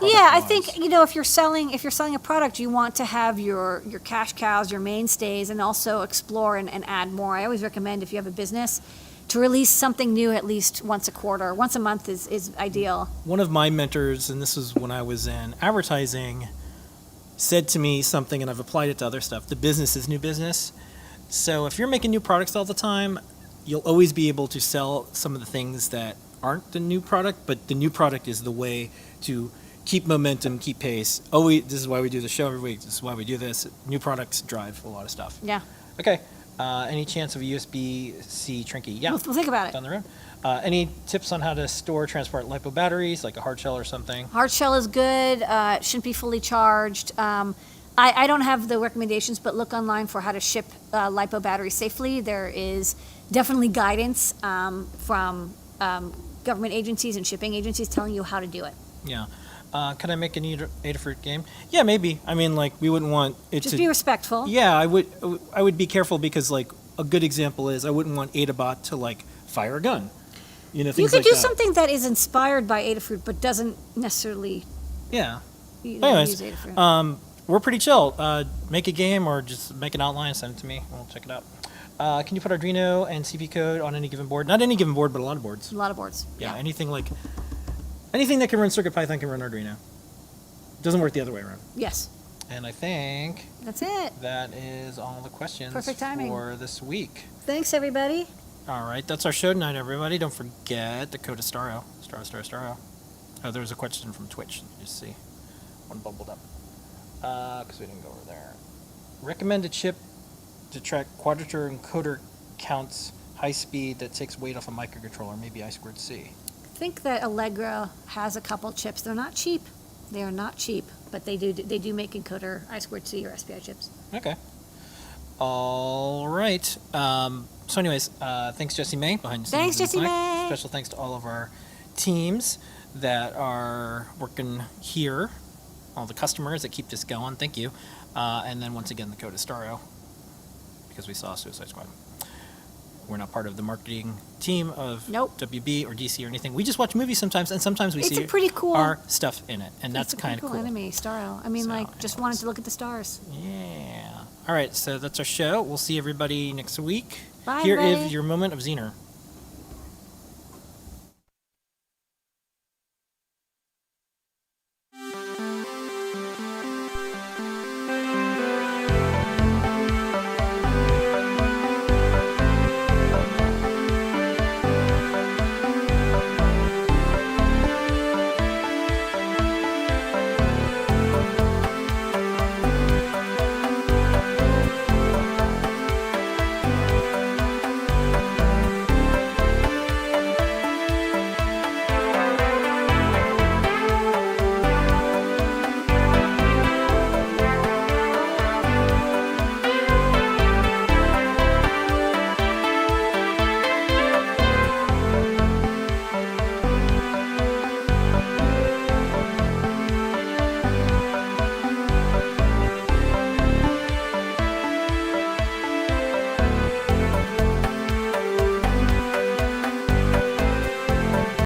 Yeah, I think if you're selling a product, you want to have your cash cows, your mainstays, and also explore and add more. I always recommend, if you have a business, to release something new at least once a quarter. Once a month is ideal. One of my mentors, and this was when I was in advertising, said to me something, and I've applied it to other stuff. The business is new business. So if you're making new products all the time, you'll always be able to sell some of the things that aren't the new product, but the new product is the way to keep momentum, keep pace. This is why we do the show every week. This is why we do this. New products drive a lot of stuff. Yeah. Okay. Any chance of a USB-C Trinky? Yeah. We'll think about it. Down the road. Any tips on how to store, transport LiPo batteries, like a hard shell or something? Hard shell is good. It shouldn't be fully charged. I don't have the recommendations, but look online for how to ship LiPo batteries safely. There is definitely guidance from government agencies and shipping agencies telling you how to do it. Yeah. Can I make an Adafruit game? Yeah, maybe. I mean, like, we wouldn't want it Just to... be respectful. Yeah, I would be careful because, like, a good example is I wouldn't want Adabot to, like, fire a gun. You know, You things could like do that. something that is inspired by Adafruit, but doesn't necessarily Yeah. use Anyways, Adafruit. we're pretty chill. Make a game or just make an outline, send it to me. We'll check it out. Can you put Arduino and CV code on any given board? Not any given board, but a lot of boards. A lot of boards. Yeah, anything that can run CircuitPython can run Arduino. Doesn't work the other way around. Yes. And I think That's it. that is all the questions Perfect timing. for this week. Thanks, everybody. All right, that's our show tonight, everybody. Don't forget the code of Staro. Staro. Oh, there was a question from Twitch. Let me just see. One bubbled up. Because we didn't go over there. Recommend a chip to track quadrature encoder counts, high speed, that takes weight off a microcontroller, maybe I2C. I think that Allegra has a couple chips. They're not cheap. They are not cheap, but they do make encoder I2C or SPI chips. Okay. All right. So anyways, thanks, Jessie May. Behind the Thanks, scenes Jessie in Slack. May. Special thanks to all of our teams that are working here, all the customers that keep this going. Thank you. And then once again, the code is Staro, because we saw Suicide Squad. We're not part of the marketing team of Nope. WB or DC or anything. We just watch movies sometimes, and sometimes we It's see a pretty cool- our stuff in it, and that's It's a pretty kind of cool cool. enemy, Starro. I mean, So, like, just wanted to look at the stars. Yeah. All right, so that's our show. We'll see everybody next week. Bye, Here is everybody. your moment of Zener.